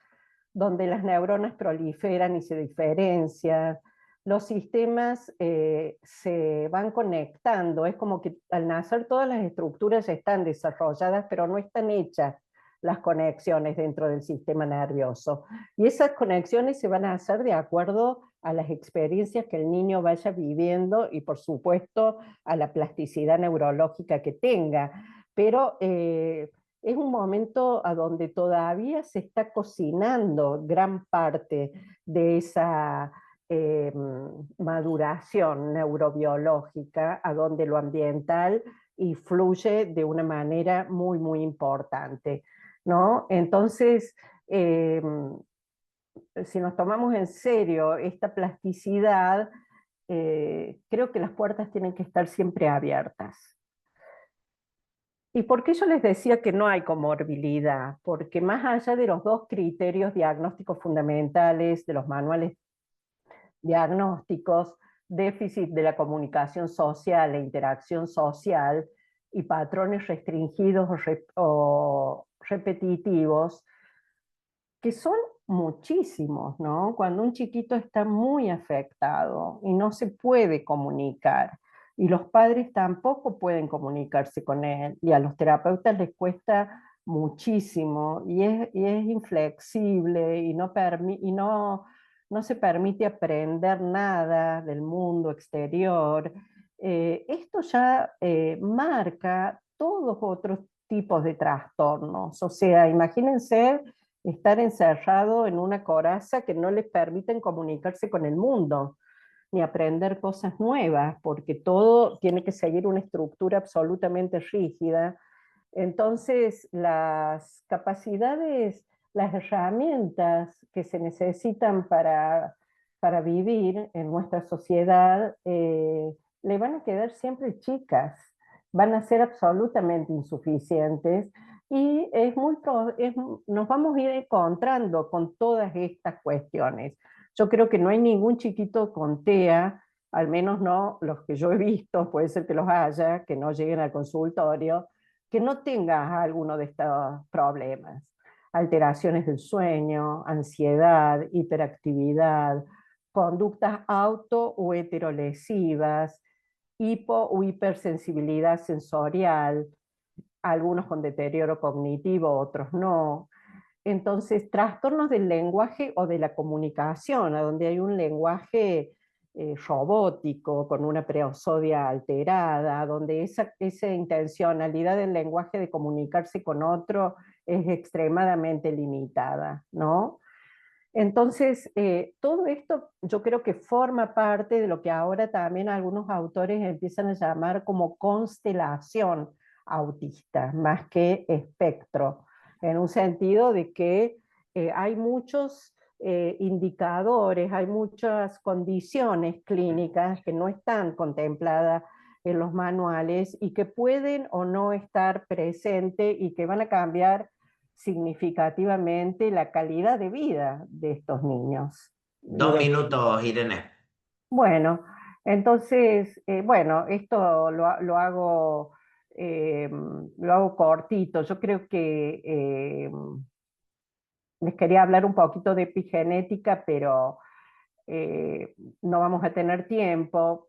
donde las neuronas proliferan y se diferencian, los sistemas se van conectando, es como que al nacer todas las estructuras ya están desarrolladas, pero no están hechas las conexiones dentro del sistema nervioso. Y esas conexiones se van a hacer de acuerdo a las experiencias que el niño vaya viviendo y por supuesto a la plasticidad neurológica que tenga. Pero es un momento a donde todavía se está cocinando gran parte de esa maduración neurobiológica, a donde lo ambiental influye de una manera muy importante, ¿no? Entonces, si nos tomamos en serio esta plasticidad, creo que las puertas tienen que estar siempre abiertas. ¿Y por qué yo les decía que no hay comorbilidad? Porque más allá de los dos criterios diagnósticos fundamentales de los manuales diagnósticos, déficit de la comunicación social e interacción social y patrones restringidos o repetitivos, que son muchísimos, ¿no? Cuando un chiquito está muy afectado y no se puede comunicar, y los padres tampoco pueden comunicarse con él, y a los terapeutas les cuesta muchísimo, y es inflexible, y no se permite aprender nada del mundo exterior. Esto ya marca todos otros tipos de trastornos. O sea, imagínense estar encerrado en una coraza que no les permiten comunicarse con el mundo, ni aprender cosas nuevas, porque todo tiene que seguir una estructura absolutamente rígida. Entonces, las capacidades, las herramientas que se necesitan para vivir en nuestra sociedad le van a quedar siempre chicas, van a ser absolutamente insuficientes y nos vamos a ir encontrando con todas estas cuestiones. Yo creo que no hay ningún chiquito con TEA, al menos no los que yo he visto, puede ser que los haya, que no lleguen al consultorio, que no tenga alguno de estos problemas. Alteraciones del sueño, ansiedad, hiperactividad, conductas auto o heterolesivas, hipo o hipersensibilidad sensorial, algunos con deterioro cognitivo, otros no. Entonces, trastornos del lenguaje o de la comunicación, a donde hay un lenguaje robótico, con una prosodia alterada, donde esa intencionalidad del lenguaje de comunicarse con otro es extremadamente limitada, ¿no? Entonces, todo esto yo creo que forma parte de lo que ahora también algunos autores empiezan a llamar como constelación autista, más que espectro, en un sentido de que hay muchos indicadores, hay muchas condiciones clínicas que no están contempladas en los manuales y que pueden o no estar presentes y que van a cambiar significativamente la calidad de vida de estos niños. 2 minutos, Irene. Bueno, entonces, bueno, esto lo hago cortito. Yo creo que les quería hablar un poquito de epigenética, pero no vamos a tener tiempo.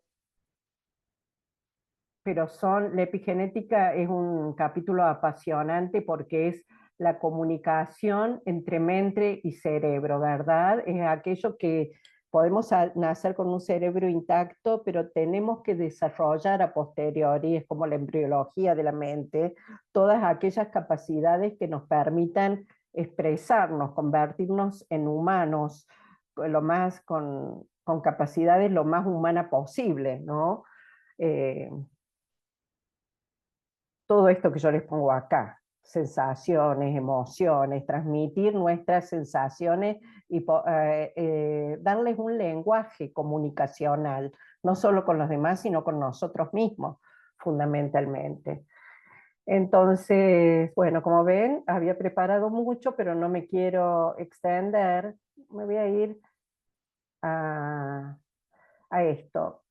Pero la epigenética es un capítulo apasionante porque es la comunicación entre mente y cerebro, ¿verdad? Es aquello que podemos nacer con un cerebro intacto, pero tenemos que desarrollar a posteriori, es como la embriología de la mente, todas aquellas capacidades que nos permitan expresarnos, convertirnos en humanos, con capacidades lo más humana posible, ¿no? Eh, todo esto que yo les pongo acá, sensaciones, emociones, transmitir nuestras sensaciones y darles un lenguaje comunicacional, no solo con los demás, sino con nosotros mismos, fundamentalmente. Entonces, bueno, como ven, había preparado mucho, pero no me quiero extender. Me voy a ir a esto.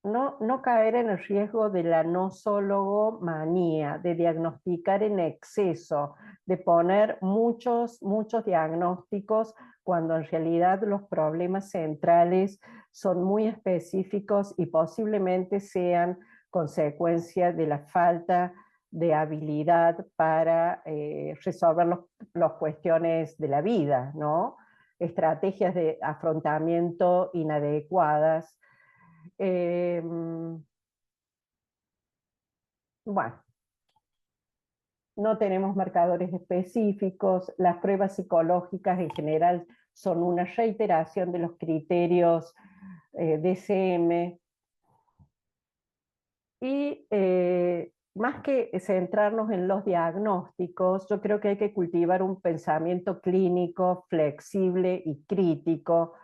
No caer en el riesgo de la nosólogo-manía, de diagnosticar en exceso, de poner muchos diagnósticos cuando en realidad los problemas centrales son muy específicos y posiblemente sean consecuencia de la falta de habilidad para resolver las cuestiones de la vida, ¿no? Estrategias de afrontamiento inadecuadas. Bueno, no tenemos marcadores específicos, las pruebas psicológicas en general son una reiteración de los criterios DSM, y más que centrarnos en los diagnósticos, yo creo que hay que cultivar un pensamiento clínico, flexible y crítico,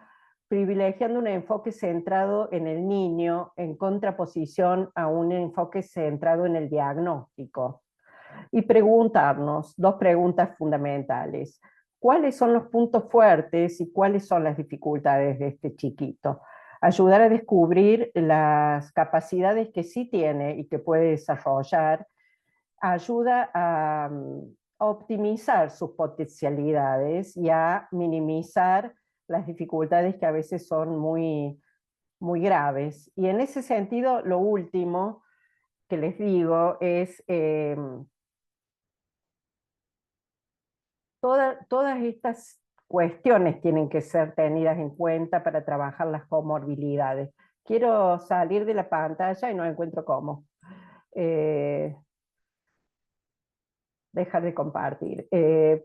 privilegiando un enfoque centrado en el niño en contraposición a un enfoque centrado en el diagnóstico. Y preguntarnos 2 preguntas fundamentales. ¿Cuáles son los puntos fuertes y cuáles son las dificultades de este chiquito? Ayudar a descubrir las capacidades que sí tiene y que puede desarrollar, ayuda a optimizar sus potencialidades y a minimizar las dificultades que a veces son muy, muy graves. Y en ese sentido, lo último que les digo es todas estas cuestiones tienen que ser tenidas en cuenta para trabajar las comorbilidades. Quiero salir de la pantalla y no encuentro cómo. dejar de compartir.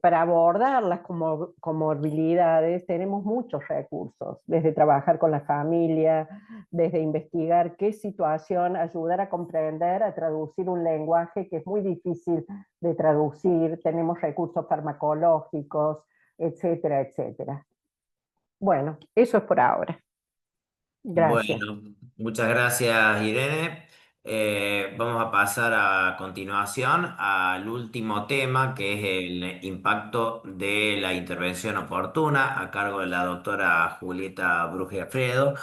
Para abordar las comorbilidades tenemos muchos recursos, desde trabajar con la familia, desde investigar qué situación, ayudar a comprender, a traducir un lenguaje que es muy difícil de traducir, tenemos recursos farmacológicos, etcétera, etcétera. Bueno, eso es por ahora. Gracias. Bueno, muchas gracias, Irene. Vamos a pasar a continuación al último tema, que es el impacto de la intervención oportuna, a cargo de la doctora Julieta Brugge Alfredo.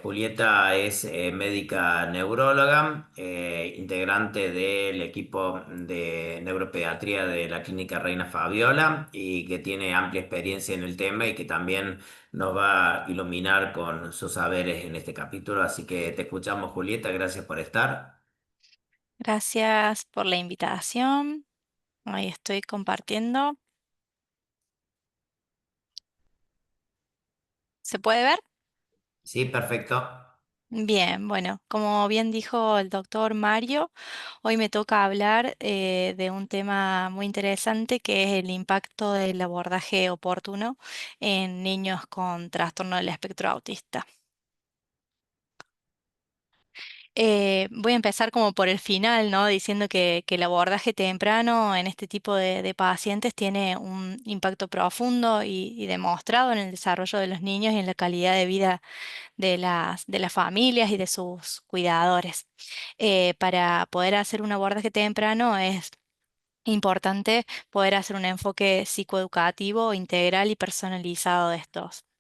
Julieta es médica neuróloga, integrante del equipo de neuropediatría de la Clínica Reina Fabiola y que tiene amplia experiencia en el tema y que también nos va a iluminar con sus saberes en este capítulo. Así que te escuchamos, Julieta, gracias por estar. Gracias por la invitación. Ahí estoy compartiendo. ¿Se puede ver? Sí, perfecto. Bien, bueno, como bien dijo el doctor Mario, hoy me toca hablar de un tema muy interesante que es el impacto del abordaje oportuno en niños con trastorno del espectro autista. Voy a empezar como por el final, ¿no? Diciendo que el abordaje temprano en este tipo de pacientes tiene un impacto profundo y demostrado en el desarrollo de los niños y en la calidad de vida de las familias y de sus cuidadores. Para poder hacer un abordaje temprano es importante poder hacer un enfoque psicoeducativo, integral y personalizado de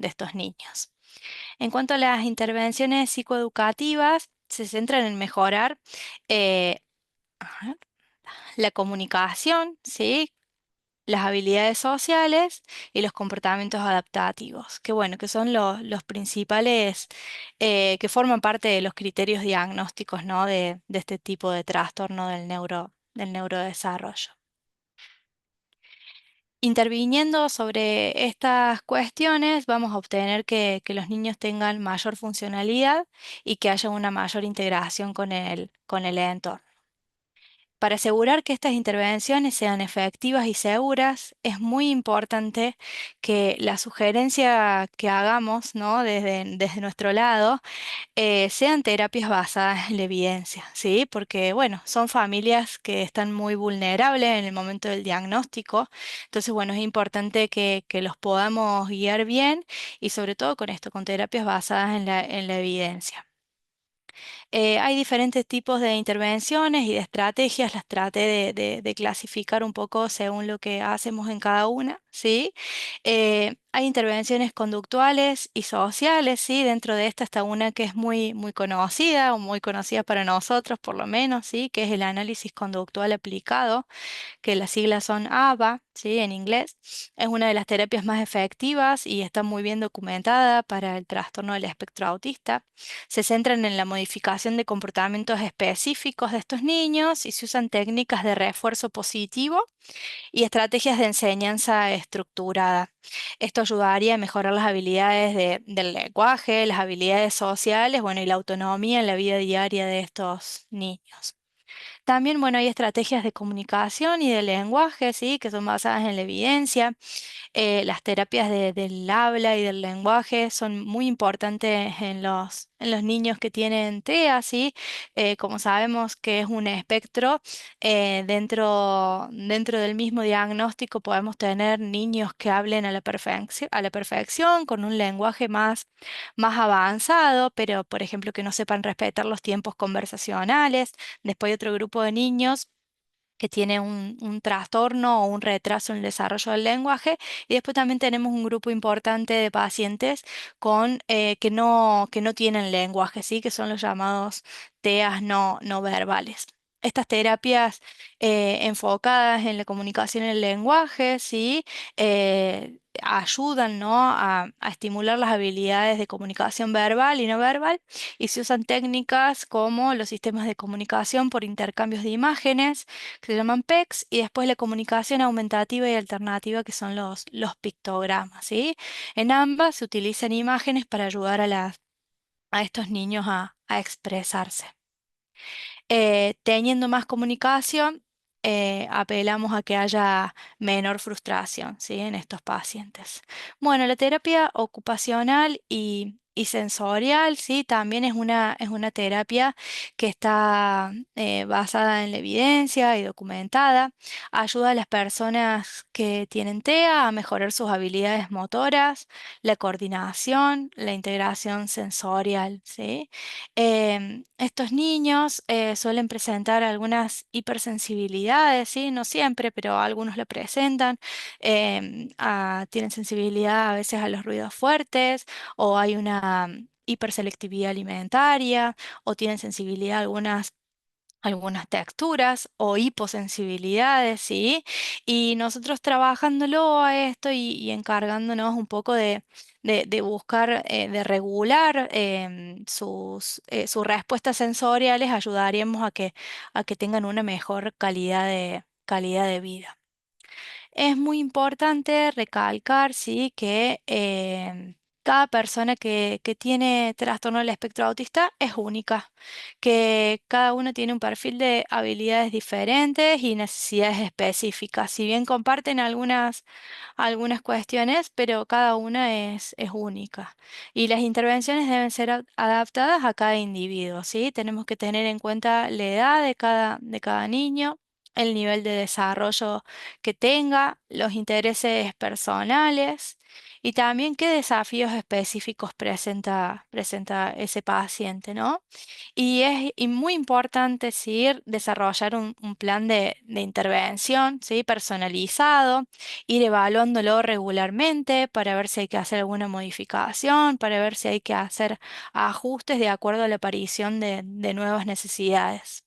estos niños. En cuanto a las intervenciones psicoeducativas, se centran en mejorar eh, a ver, la comunicación, ¿sí? Las habilidades sociales y los comportamientos adaptativos, que bueno, que son los principales que forman parte de los criterios diagnósticos, ¿no? de este tipo de trastorno del neurodesarrollo. Interviniendo sobre estas cuestiones, vamos a obtener que los niños tengan mayor funcionalidad y que haya una mayor integración con el entorno. Para asegurar que estas intervenciones sean efectivas y seguras, es muy importante que la sugerencia que hagamos, ¿no? desde nuestro lado, sean terapias basadas en la evidencia, ¿sí? Porque, bueno, son familias que están muy vulnerables en el momento del diagnóstico. Entonces, bueno, es importante que los podamos guiar bien y sobre todo con esto, con terapias basadas en la evidencia. Hay diferentes tipos de intervenciones y de estrategias, las traté de clasificar un poco según lo que hacemos en cada una, ¿sí? Hay intervenciones conductuales y sociales, ¿sí? Dentro de esta está una que es muy, muy conocida o muy conocida para nosotros por lo menos, ¿sí? Que es el análisis conductual aplicado, que las siglas son ABA, ¿sí? En inglés. Es una de las terapias más efectivas y está muy bien documentada para el trastorno del espectro autista. Se centran en la modificación de comportamientos específicos de estos niños y se usan técnicas de refuerzo positivo y estrategias de enseñanza estructurada. Esto ayudaría a mejorar las habilidades del lenguaje, las habilidades sociales, bueno, y la autonomía en la vida diaria de estos niños. También, bueno, hay estrategias de comunicación y de lenguaje, ¿sí? Que son basadas en la evidencia. Las terapias del habla y del lenguaje son muy importantes en los niños que tienen TEA, ¿sí? Como sabemos que es un espectro, dentro del mismo diagnóstico podemos tener niños que hablen a la perfección, con un lenguaje más avanzado, pero por ejemplo que no sepan respetar los tiempos conversacionales. Después hay otro grupo de niños que tiene un trastorno o un retraso en el desarrollo del lenguaje. Y después también tenemos un grupo importante de pacientes que no tienen lenguaje, ¿sí? Que son los llamados TEAs no verbales. Estas terapias enfocadas en la comunicación y el lenguaje, ¿sí? Ayudan, ¿no? a estimular las habilidades de comunicación verbal y no verbal, y se usan técnicas como los sistemas de comunicación por intercambios de imágenes, que se llaman PECs, y después la comunicación aumentativa y alternativa, que son los pictogramas, ¿sí? En ambas se utilizan imágenes para ayudar a estos niños a expresarse. Teniendo más comunicación, apelamos a que haya menor frustración, ¿sí? En estos pacientes. Bueno, la terapia ocupacional y sensorial, ¿sí? También es una terapia que está basada en la evidencia y documentada. Ayuda a las personas que tienen TEA a mejorar sus habilidades motoras, la coordinación, la integración sensorial, ¿sí? Estos niños suelen presentar algunas hipersensibilidades, ¿sí? No siempre, pero algunos lo presentan. Tienen sensibilidad a veces a los ruidos fuertes o hay una hiperselectividad alimentaria o tienen sensibilidad a algunas texturas o hiposensibilidades, ¿sí? Y nosotros trabajándolo a esto y encargándonos un poco de buscar, de regular sus respuestas sensoriales, ayudaríamos a que tengan una mejor calidad de vida. Es muy importante recalcar, sí, que cada persona que tiene trastorno del espectro autista es única, que cada uno tiene un perfil de habilidades diferentes y necesidades específicas. Si bien comparten algunas cuestiones, pero cada una es única. Y las intervenciones deben ser adaptadas a cada individuo, ¿sí? Tenemos que tener en cuenta la edad de cada niño, el nivel de desarrollo que tenga, los intereses personales y también qué desafíos específicos presenta ese paciente, ¿no? Y muy importante, sí, desarrollar un plan de intervención, ¿sí? Personalizado, ir evaluándolo regularmente para ver si hay que hacer alguna modificación, para ver si hay que hacer ajustes de acuerdo a la aparición de nuevas necesidades.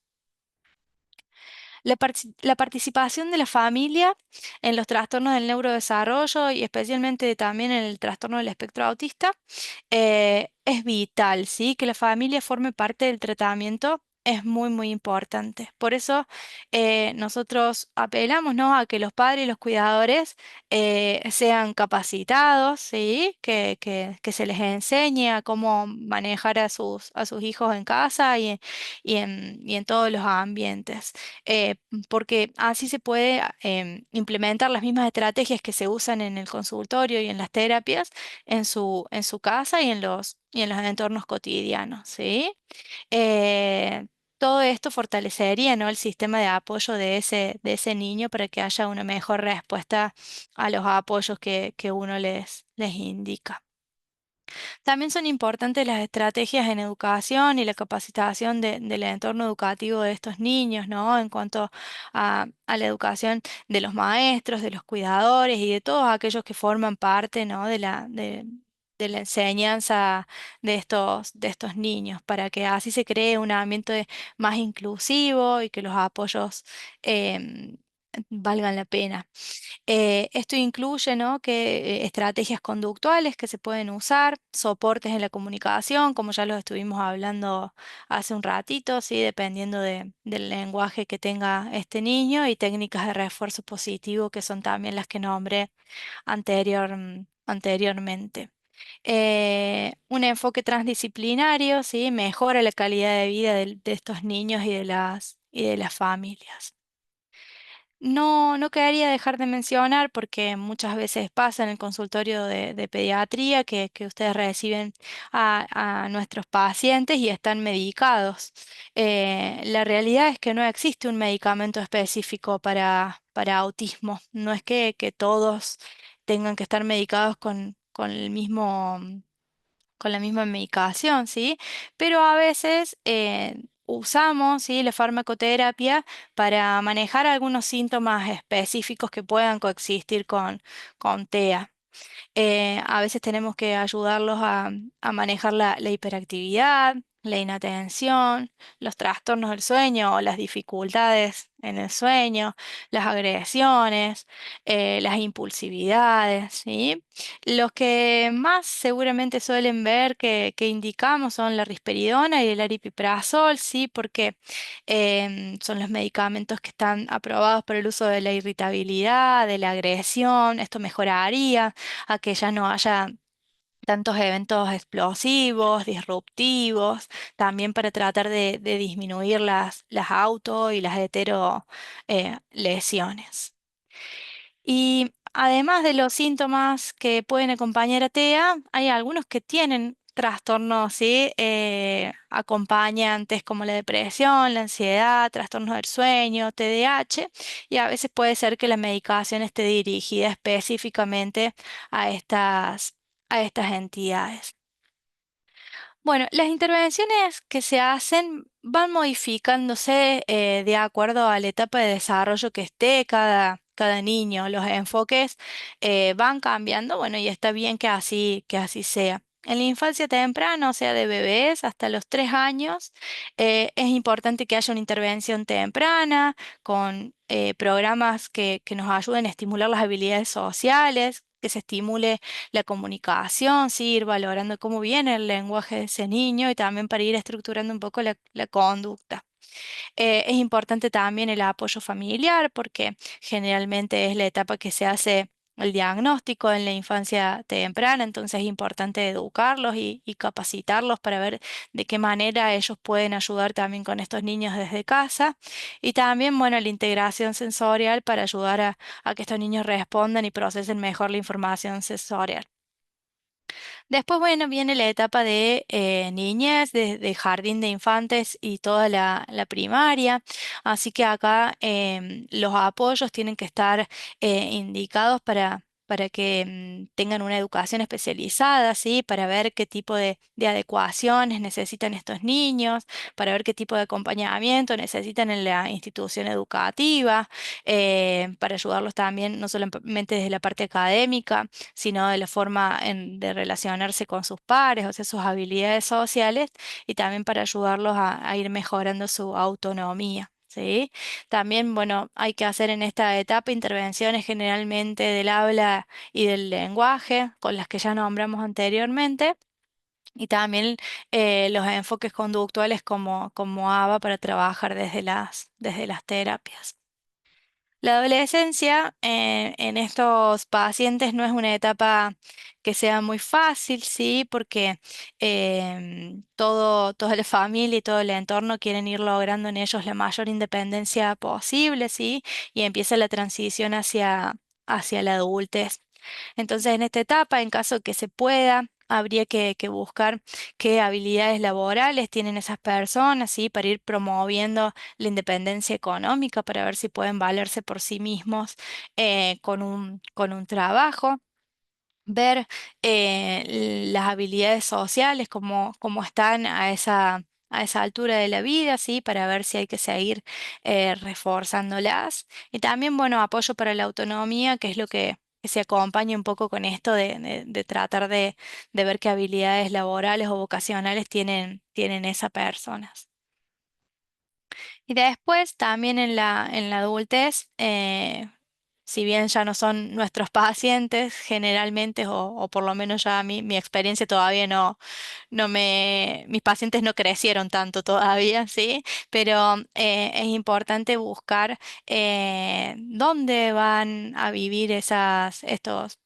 La participación de la familia en los trastornos del neurodesarrollo y especialmente también en el trastorno del espectro autista es vital, ¿sí? Que la familia forme parte del tratamiento es muy importante. Por eso nosotros apelamos, ¿no? A que los padres y los cuidadores sean capacitados, ¿sí? Que se les enseñe a cómo manejar a sus hijos en casa y en todos los ambientes. Porque así se puede implementar las mismas estrategias que se usan en el consultorio y en las terapias en su casa y en los entornos cotidianos, ¿sí? Eh, Todo esto fortalecería, ¿no? El sistema de apoyo de ese niño para que haya una mejor respuesta a los apoyos que uno les indica. También son importantes las estrategias en educación y la capacitación del entorno educativo de estos niños, ¿no? En cuanto a la educación de los maestros, de los cuidadores y de todos aquellos que forman parte, ¿no? De la enseñanza de estos niños, para que así se cree un ambiente más inclusivo y que los apoyos em, valgan la pena. Esto incluye, ¿no? Estrategias conductuales que se pueden usar, soportes en la comunicación, como ya los estuvimos hablando hace un ratito, ¿sí? Dependiendo del lenguaje que tenga este niño y técnicas de refuerzo positivo, que son también las que nombré anteriormente. Un enfoque transdisciplinario, ¿sí? Mejora la calidad de vida de estos niños y de las familias. No quería dejar de mencionar porque muchas veces pasa en el consultorio de pediatría que ustedes reciben a nuestros pacientes y están medicados. La realidad es que no existe un medicamento específico para autismo. No es que todos tengan que estar medicados con el mismo con la misma medicación, ¿sí? Pero a veces usamos, ¿sí? La farmacoterapia para manejar algunos síntomas específicos que puedan coexistir con TEA. A veces tenemos que ayudarlos a manejar la hiperactividad, la inatención, los trastornos del sueño o las dificultades en el sueño, las agresiones, las impulsividades, ¿sí? Los que más seguramente suelen ver que indicamos son la risperidona y el aripiprazol, ¿sí? Porque son los medicamentos que están aprobados para el uso de la irritabilidad, de la agresión. Esto mejoraría a que ya no haya tantos eventos explosivos, disruptivos, también para tratar de disminuir las auto y las hetero lesiones. Y además de los síntomas que pueden acompañar a TEA, hay algunos que tienen trastornos, ¿sí? Acompañantes como la depresión, la ansiedad, trastornos del sueño, TDAH, y a veces puede ser que la medicación esté dirigida específicamente a a estas entidades. Bueno, las intervenciones que se hacen van modificándose de acuerdo a la etapa de desarrollo que esté cada niño. Los enfoques van cambiando, bueno, y está bien que así sea. En la infancia temprana, o sea, de bebés hasta los 3 años, es importante que haya una intervención temprana con programas que nos ayuden a estimular las habilidades sociales, que se estimule la comunicación, sí, ir valorando cómo viene el lenguaje de ese niño y también para ir estructurando un poco la conducta. Es importante también el apoyo familiar porque generalmente es la etapa que se hace el diagnóstico en la infancia temprana, entonces es importante educarlos y capacitarlos para ver de qué manera ellos pueden ayudar también con estos niños desde casa y también, bueno, la integración sensorial para ayudar a que estos niños respondan y procesen mejor la información sensorial. Después, bueno, viene la etapa de niñez, de jardín de infantes y toda la primaria. Así que acá los apoyos tienen que estar indicados para que tengan una educación especializada, ¿sí? Para ver qué tipo de adecuaciones necesitan estos niños, para ver qué tipo de acompañamiento necesitan en la institución educativa, para ayudarlos también, no solamente desde la parte académica, sino de la forma de relacionarse con sus pares, o sea, sus habilidades sociales, y también para ayudarlos a ir mejorando su autonomía. ¿Sí? También, bueno, hay que hacer en esta etapa intervenciones generalmente del habla y del lenguaje, con las que ya nombramos anteriormente, y también los enfoques conductuales como ABA para trabajar desde las terapias. La adolescencia en estos pacientes no es una etapa que sea muy fácil, ¿sí? Porque toda la familia y todo el entorno quieren ir logrando en ellos la mayor independencia posible, ¿sí? Y empieza la transición hacia la adultez. Entonces, en esta etapa, en caso que se pueda, habría que buscar qué habilidades laborales tienen esas personas, ¿sí? Para ir promoviendo la independencia económica, para ver si pueden valerse por sí mismos con un trabajo. Ver las habilidades sociales, cómo están a esa altura de la vida, ¿sí? Para ver si hay que seguir reforzándolas. Y también, bueno, apoyo para la autonomía, que es lo que se acompaña un poco con esto de tratar de ver qué habilidades laborales o vocacionales tienen esas personas. Y después también en en la adultez, si bien ya no son nuestros pacientes generalmente, o por lo menos ya mi experiencia todavía mis pacientes no crecieron tanto todavía, ¿sí? Pero es importante buscar dónde van a vivir estos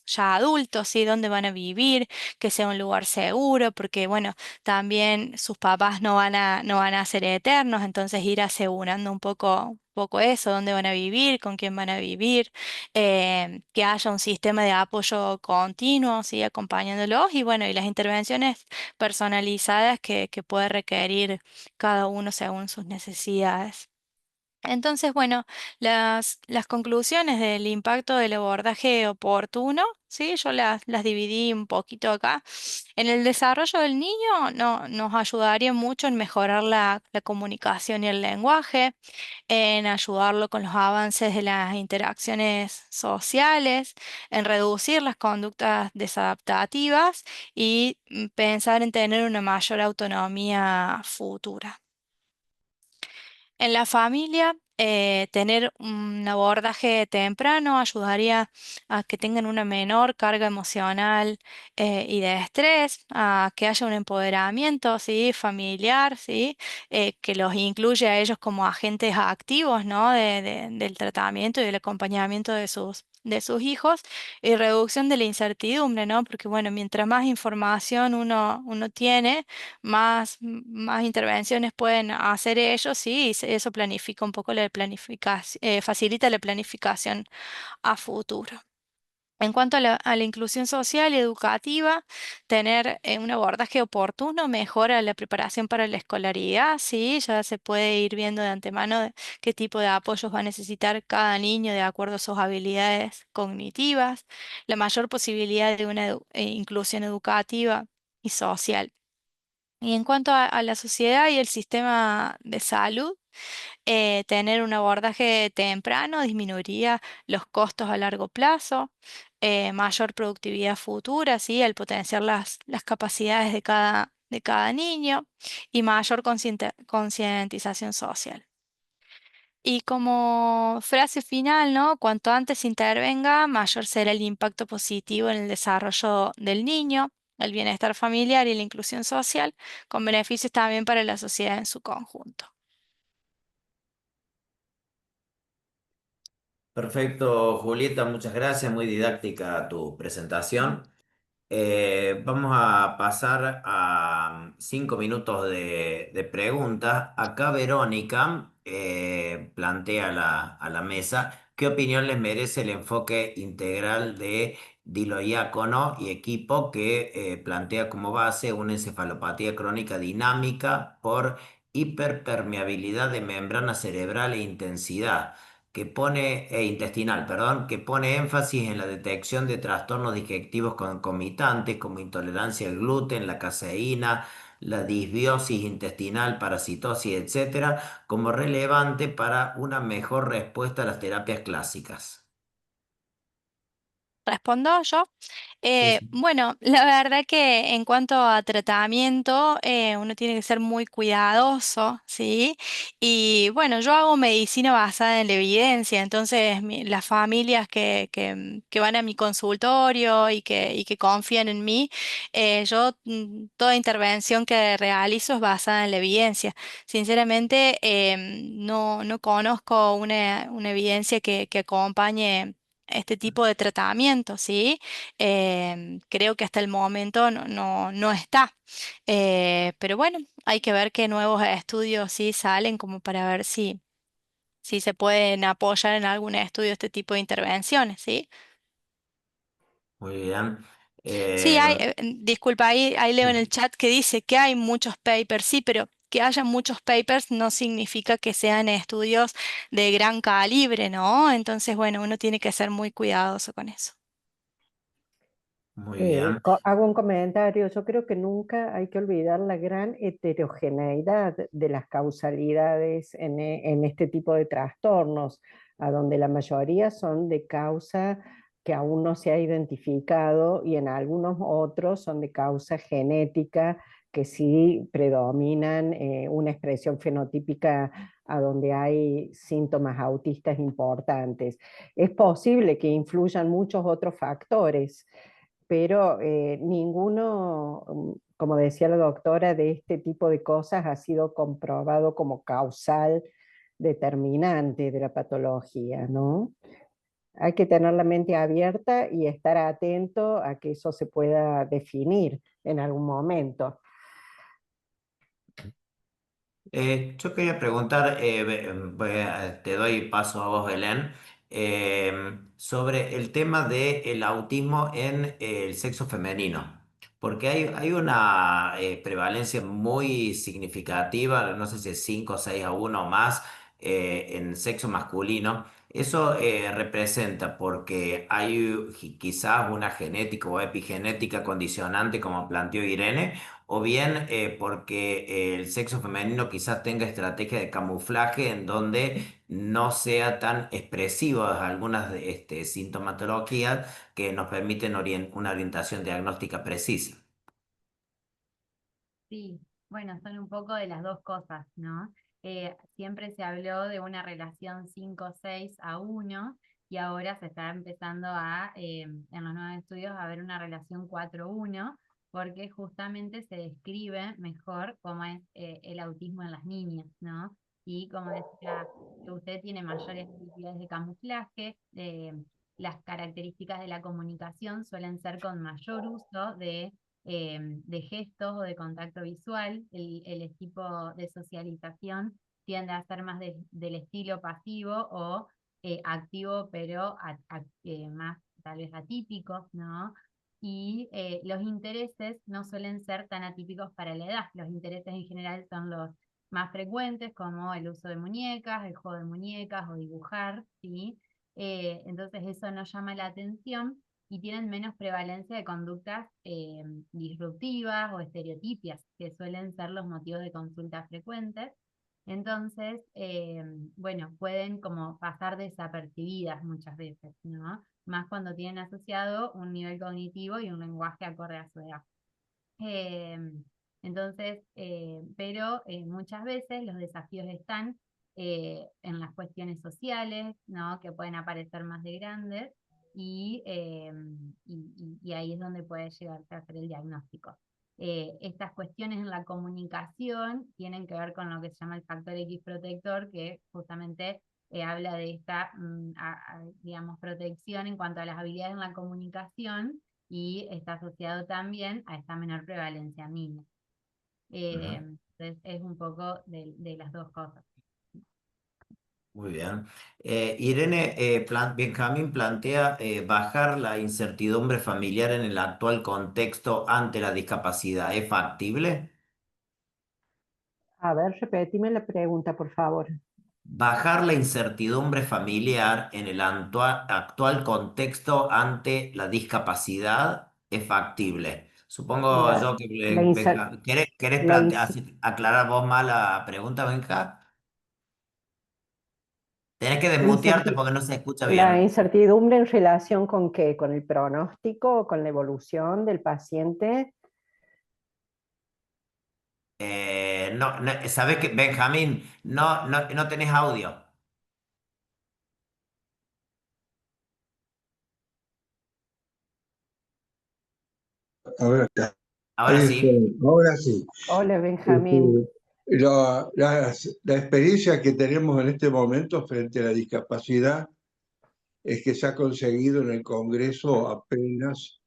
ya adultos, ¿sí? Dónde van a vivir, que sea un lugar seguro, porque bueno, también sus papás no van a ser eternos, entonces ir asegurando un poco eso, dónde van a vivir, con quién van a vivir, que haya un sistema de apoyo continuo, ¿sí? Acompañándolos y bueno, y las intervenciones personalizadas que puede requerir cada uno según sus necesidades. Entonces, bueno, las conclusiones del impacto del abordaje oportuno, ¿sí? Yo las dividí un poquito acá. En el desarrollo del niño nos ayudaría mucho en mejorar la comunicación y el lenguaje, en ayudarlo con los avances de las interacciones sociales, en reducir las conductas desadaptativas y pensar en tener una mayor autonomía futura. En la familia Tener un abordaje temprano ayudaría a que tengan una menor carga emocional y de estrés, a que haya un empoderamiento, ¿sí? Familiar, ¿sí? Que los incluye a ellos como agentes activos, ¿no? Del tratamiento y del acompañamiento de sus hijos y reducción de la incertidumbre, ¿no? Porque bueno, mientras más información uno tiene, más intervenciones pueden hacer ellos, sí, y eso planifica un poco la planificación, facilita la planificación a futuro. En cuanto a la inclusión social y educativa, tener un abordaje oportuno mejora la preparación para la escolaridad, sí, ya se puede ir viendo de antemano qué tipo de apoyos va a necesitar cada niño de acuerdo a sus habilidades cognitivas, la mayor posibilidad de una inclusión educativa y social. Y en cuanto a la sociedad y el sistema de salud, tener un abordaje temprano disminuiría los costos a largo plazo, mayor productividad futura, ¿sí? Al potenciar las capacidades de cada niño y mayor concientización social. Y como frase final, ¿no? Cuanto antes intervenga, mayor será el impacto positivo en el desarrollo del niño, el bienestar familiar y la inclusión social, con beneficios también para la sociedad en su conjunto. Perfecto, Julieta, muchas gracias, muy didáctica tu presentación. Vamos a pasar a 5 minutos de preguntas. Acá Verónica plantea a la mesa qué opinión les merece el enfoque integral de Diloiácono y equipo que plantea como base una encefalopatía crónica dinámica por hiperpermeabilidad de membrana cerebral e intensidad intestinal, perdón, que pone énfasis en la detección de trastornos digestivos concomitantes como intolerancia al gluten, la caseína, la disbiosis intestinal, parasitosis, etcétera, como relevante para una mejor respuesta a las terapias clásicas. ¿Respondo yo? Sí, sí. Bueno, la verdad que en cuanto a tratamiento, uno tiene que ser muy cuidadoso, ¿sí? Y bueno, yo hago medicina basada en la evidencia, entonces las familias que van a mi consultorio y que confían en mí, toda intervención que realizo es basada en la evidencia. Sinceramente, no conozco una evidencia que acompañe este tipo de tratamiento, ¿sí? Creo que hasta el momento no está. Pero bueno, hay que ver qué nuevos estudios sí salen como para ver si se pueden apoyar en algún estudio este tipo de intervenciones, ¿sí? Muy bien. Sí, Eh, disculpa, ahí leo en el chat que dice que hay muchos papers, sí, pero que haya muchos papers no significa que sean estudios de gran calibre, ¿no? Entonces, bueno, uno tiene que ser muy cuidadoso con eso. muy bien. Hago un comentario. Yo creo que nunca hay que olvidar la gran heterogeneidad de las causalidades en este tipo de trastornos, a donde la mayoría son de causa que aún no se ha identificado y en algunos otros son de causa genética que sí predominan una expresión fenotípica a donde hay síntomas autistas importantes. Es posible que influyan muchos otros factores, pero ninguno, como decía la doctora, de este tipo de cosas ha sido comprobado como causal determinante de la patología, ¿no? Hay que tener la mente abierta y estar atento a que eso se pueda definir en algún momento. Yo quería preguntar, te doy paso a vos, Belén, sobre el tema del autismo en el sexo femenino, porque hay una prevalencia muy significativa, no sé si es 5 o 6 a 1 o más, en sexo masculino. Eso representa porque hay quizás una genética o epigenética condicionante, como planteó Irene, o bien porque el sexo femenino quizás tenga estrategias de camuflaje en donde no sea tan expresivas algunas sintomatologías que nos permiten una orientación diagnóstica precisa. Sí, bueno, son un poco de las dos cosas, ¿no? siempre se habló de una relación 5-6-1 y ahora se está empezando en los nuevos estudios a ver una relación 4-1 porque justamente se describe mejor cómo es el autismo en las niñas, ¿no? Y como decía, que usted tiene mayores habilidades de camuflaje, las características de la comunicación suelen ser con mayor uso de gestos o de contacto visual, el tipo de socialización tiende a ser más del estilo pasivo o activo, pero más tal vez atípico, ¿no? Y los intereses no suelen ser tan atípicos para la edad. Los intereses en general son los más frecuentes, como el uso de muñecas, el juego de muñecas o dibujar, ¿sí? Entonces eso no llama la atención y tienen menos prevalencia de conductas disruptivas o estereotipias, que suelen ser los motivos de consulta frecuentes. Entonces, bueno, pueden como pasar desapercibidas muchas veces, ¿no? Más cuando tienen asociado un nivel cognitivo y un lenguaje acorde a su edad. Eh, entonces, pero muchas veces los desafíos están en las cuestiones sociales, ¿no? Que pueden aparecer más de grandes y ahí es donde puede llegarse a hacer el diagnóstico. Estas cuestiones en la comunicación tienen que ver con lo que se llama el factor X protector, que justamente habla de esta, digamos, protección en cuanto a las habilidades en la comunicación y está asociado también a esta menor prevalencia en niños. Entonces es un poco de las dos cosas. Muy bien. Irene, Benjamín plantea bajar la incertidumbre familiar en el actual contexto ante la discapacidad. ¿Es factible? A ver, repetime la pregunta, por favor. Bajar la incertidumbre familiar en el actual contexto ante la discapacidad es factible. Supongo La, yo que la, incer- ¿querés la ins- aclarar vos más la pregunta, Benja? Tenés que la desmutearte incerti- porque no se escucha la bien. incertidumbre en relación con qué, con el pronóstico, con la evolución del paciente. No, ¿sabés que, Benjamín? No tenés audio. A ver, Ahora sí. ahora sí. Hola, Este, Benjamín. la experiencia que tenemos en este momento frente a la discapacidad es que se ha conseguido en el Congreso apenas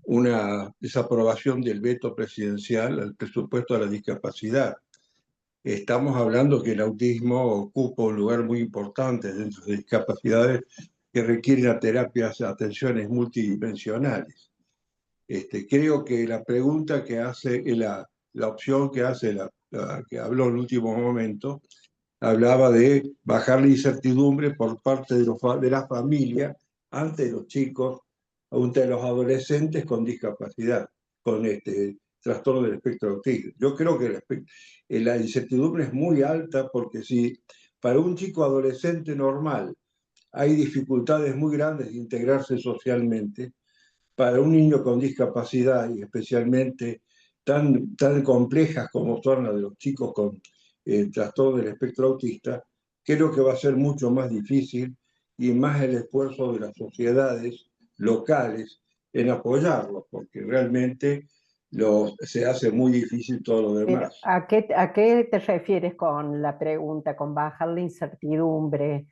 una desaprobación del veto presidencial al presupuesto de la discapacidad. Estamos hablando que el autismo ocupa un lugar muy importante dentro de discapacidades que requieren terapias, atenciones multidimensionales. Creo que la pregunta que hace, la opción que hace la que habló en el último momento, hablaba de bajar la incertidumbre por parte de la familia ante los chicos, ante los adolescentes con discapacidad, con trastorno del espectro autista. Yo creo que la incertidumbre es muy alta porque si para un chico adolescente normal hay dificultades muy grandes de integrarse socialmente, para un niño con discapacidad y especialmente tan complejas como son las de los chicos con trastorno del espectro autista, creo que va a ser mucho más difícil y más el esfuerzo de las sociedades locales en apoyarlos, porque realmente se hace muy difícil todo lo Pero, demás. a qué te refieres con la pregunta, con bajar la incertidumbre?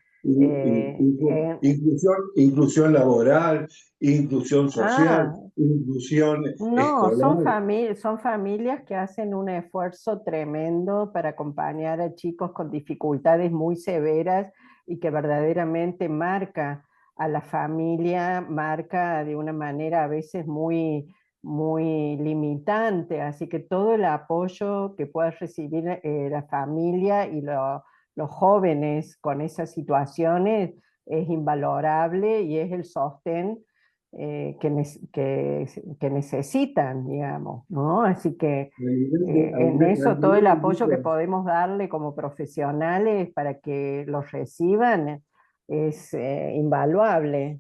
Inclusión laboral, inclusión social, Ah, inclusión no, escolar. son familias que hacen un esfuerzo tremendo para acompañar a chicos con dificultades muy severas y que verdaderamente marca a la familia, marca de una manera a veces muy, muy limitante. Así que todo el apoyo que pueda recibir la familia y los jóvenes con esas situaciones es invalorable y es el sostén que necesitan, digamos, ¿no? Así que en A eso todo nivel el de apoyo que núcleo, podemos darle como profesionales para que los reciban es invaluable,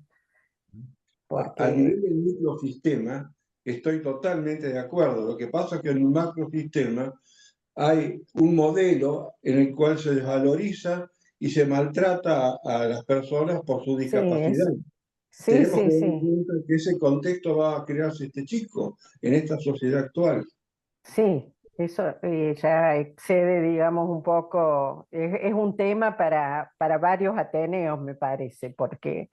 a porque nivel del microsistema, estoy totalmente de acuerdo. Lo que pasa es que en un macrosistema hay un modelo en el cual se desvaloriza y se maltrata a las personas por su Sí, discapacidad. sí, Tenemos que sí, dar en sí, cuenta que ese contexto va a crearse este chico en esta sociedad actual. sí, eso ya excede, digamos, un poco, es un tema para varios Ateneos, me parece, porque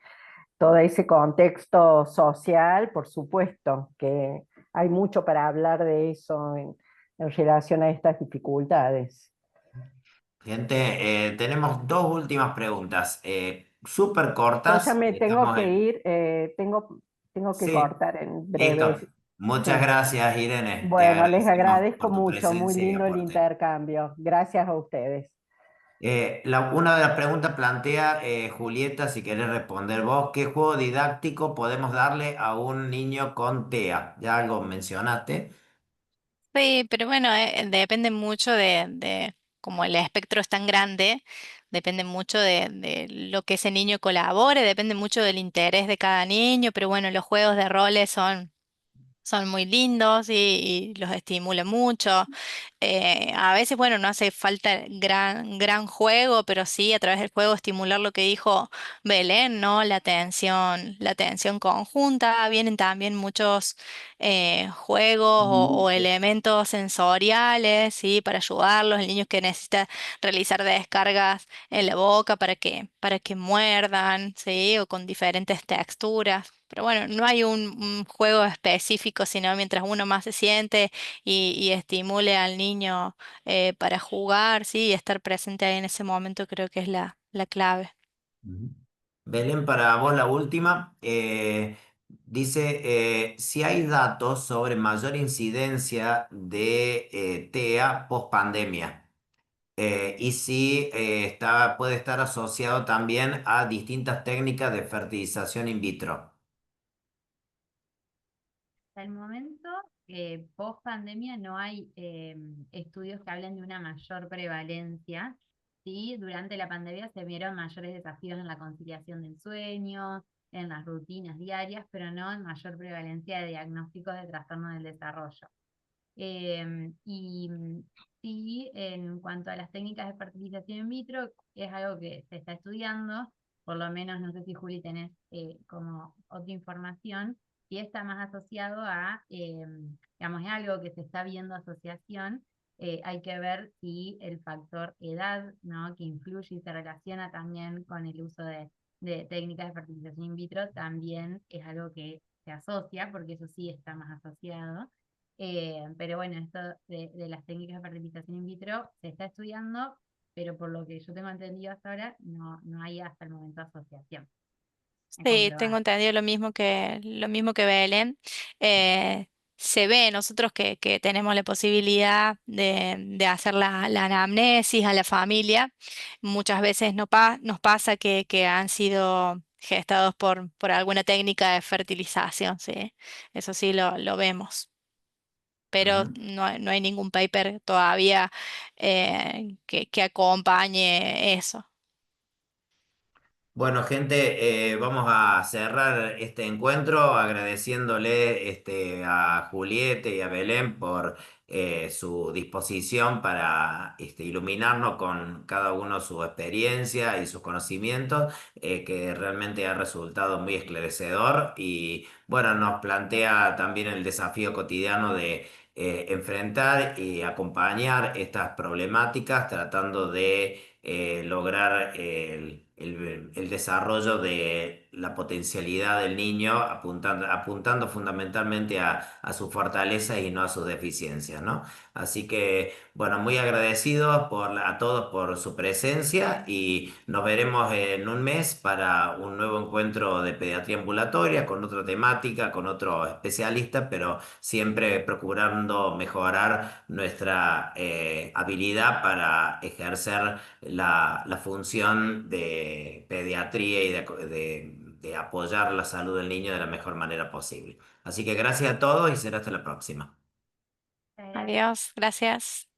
todo ese contexto social, por supuesto, que hay mucho para hablar de eso en relación a estas dificultades. Gente, tenemos dos últimas preguntas, súper Yo ya cortas. me tengo Estamos que en... ir, tengo que Sí, cortar en breve. listo. Muchas Sí. gracias, Irene. Te Bueno, les agradecemos agradezco por tu mucho, muy presencia y lindo el aporte. intercambio. Gracias a ustedes. Una de las preguntas plantea Julieta, si querés responder vos, ¿qué juego didáctico podemos darle a un niño con TEA? Ya algo mencionaste. Sí, pero bueno, depende mucho como el espectro es tan grande, depende mucho de lo que ese niño colabore, depende mucho del interés de cada niño, pero bueno, los juegos de roles son muy lindos y los estimula mucho. A veces, bueno, no hace falta gran juego, pero sí a través del juego estimular lo que dijo Belén, ¿no? La atención conjunta. Vienen también muchos juegos o elementos sensoriales, ¿sí? Para ayudarlos. El niño que necesita realizar descargas en la boca para que muerdan, ¿sí? O con diferentes texturas. Pero bueno, no hay un juego específico, sino mientras uno más se siente y estimule al niño para jugar, sí, y estar presente ahí en ese momento creo que es la clave. Ujú. Belén, para vos la última. Dice, si hay datos sobre mayor incidencia de TEA post pandemia. Y si puede estar asociado también a distintas técnicas de fertilización in vitro. Hasta el momento, post pandemia, no hay estudios que hablen de una mayor prevalencia. Sí, durante la pandemia se vieron mayores desafíos en la conciliación del sueño, en las rutinas diarias, pero no en mayor prevalencia de diagnósticos de trastorno del desarrollo. Y en cuanto a las técnicas de fertilización in vitro, es algo que se está estudiando, por lo menos no sé si Juli tenés como otra información, y está más asociado a, digamos, es algo que se está viendo asociación, hay que ver si el factor edad, ¿no? Que influye y se relaciona también con el uso de técnicas de fertilización in vitro, también es algo que se asocia, porque eso sí está más asociado. Pero bueno, esto de las técnicas de fertilización in vitro se está estudiando, pero por lo que yo tengo entendido hasta ahora, no hay hasta el momento asociación a Sí, tengo comprobar. entendido lo mismo que Belén. Eh, Se ve nosotros que tenemos la posibilidad de hacer la anamnesis a la familia. Muchas veces nos pasa que han sido gestados por alguna técnica de fertilización, sí. Eso sí lo vemos. Pero Ujú. no hay ningún paper todavía que acompañe eso. Bueno, gente, vamos a cerrar este encuentro agradeciéndole a Juliete y a Belén por su disposición para iluminarnos con cada uno su experiencia y sus conocimientos, que realmente ha resultado muy esclarecedor y bueno, nos plantea también el desafío cotidiano de enfrentar y acompañar estas problemáticas tratando de lograr el desarrollo de la potencialidad del niño, apuntando fundamentalmente a sus fortalezas y no a sus deficiencias, ¿no? Así que, bueno, muy agradecidos a todos por su presencia y nos veremos en un mes para un nuevo encuentro de pediatría ambulatoria con otra temática, con otro especialista, pero siempre procurando mejorar nuestra habilidad para ejercer la función de pediatría y de apoyar la salud del niño de la mejor manera posible. Así que gracias a todos y será hasta la próxima. Muchas gracias. Adiós, gracias.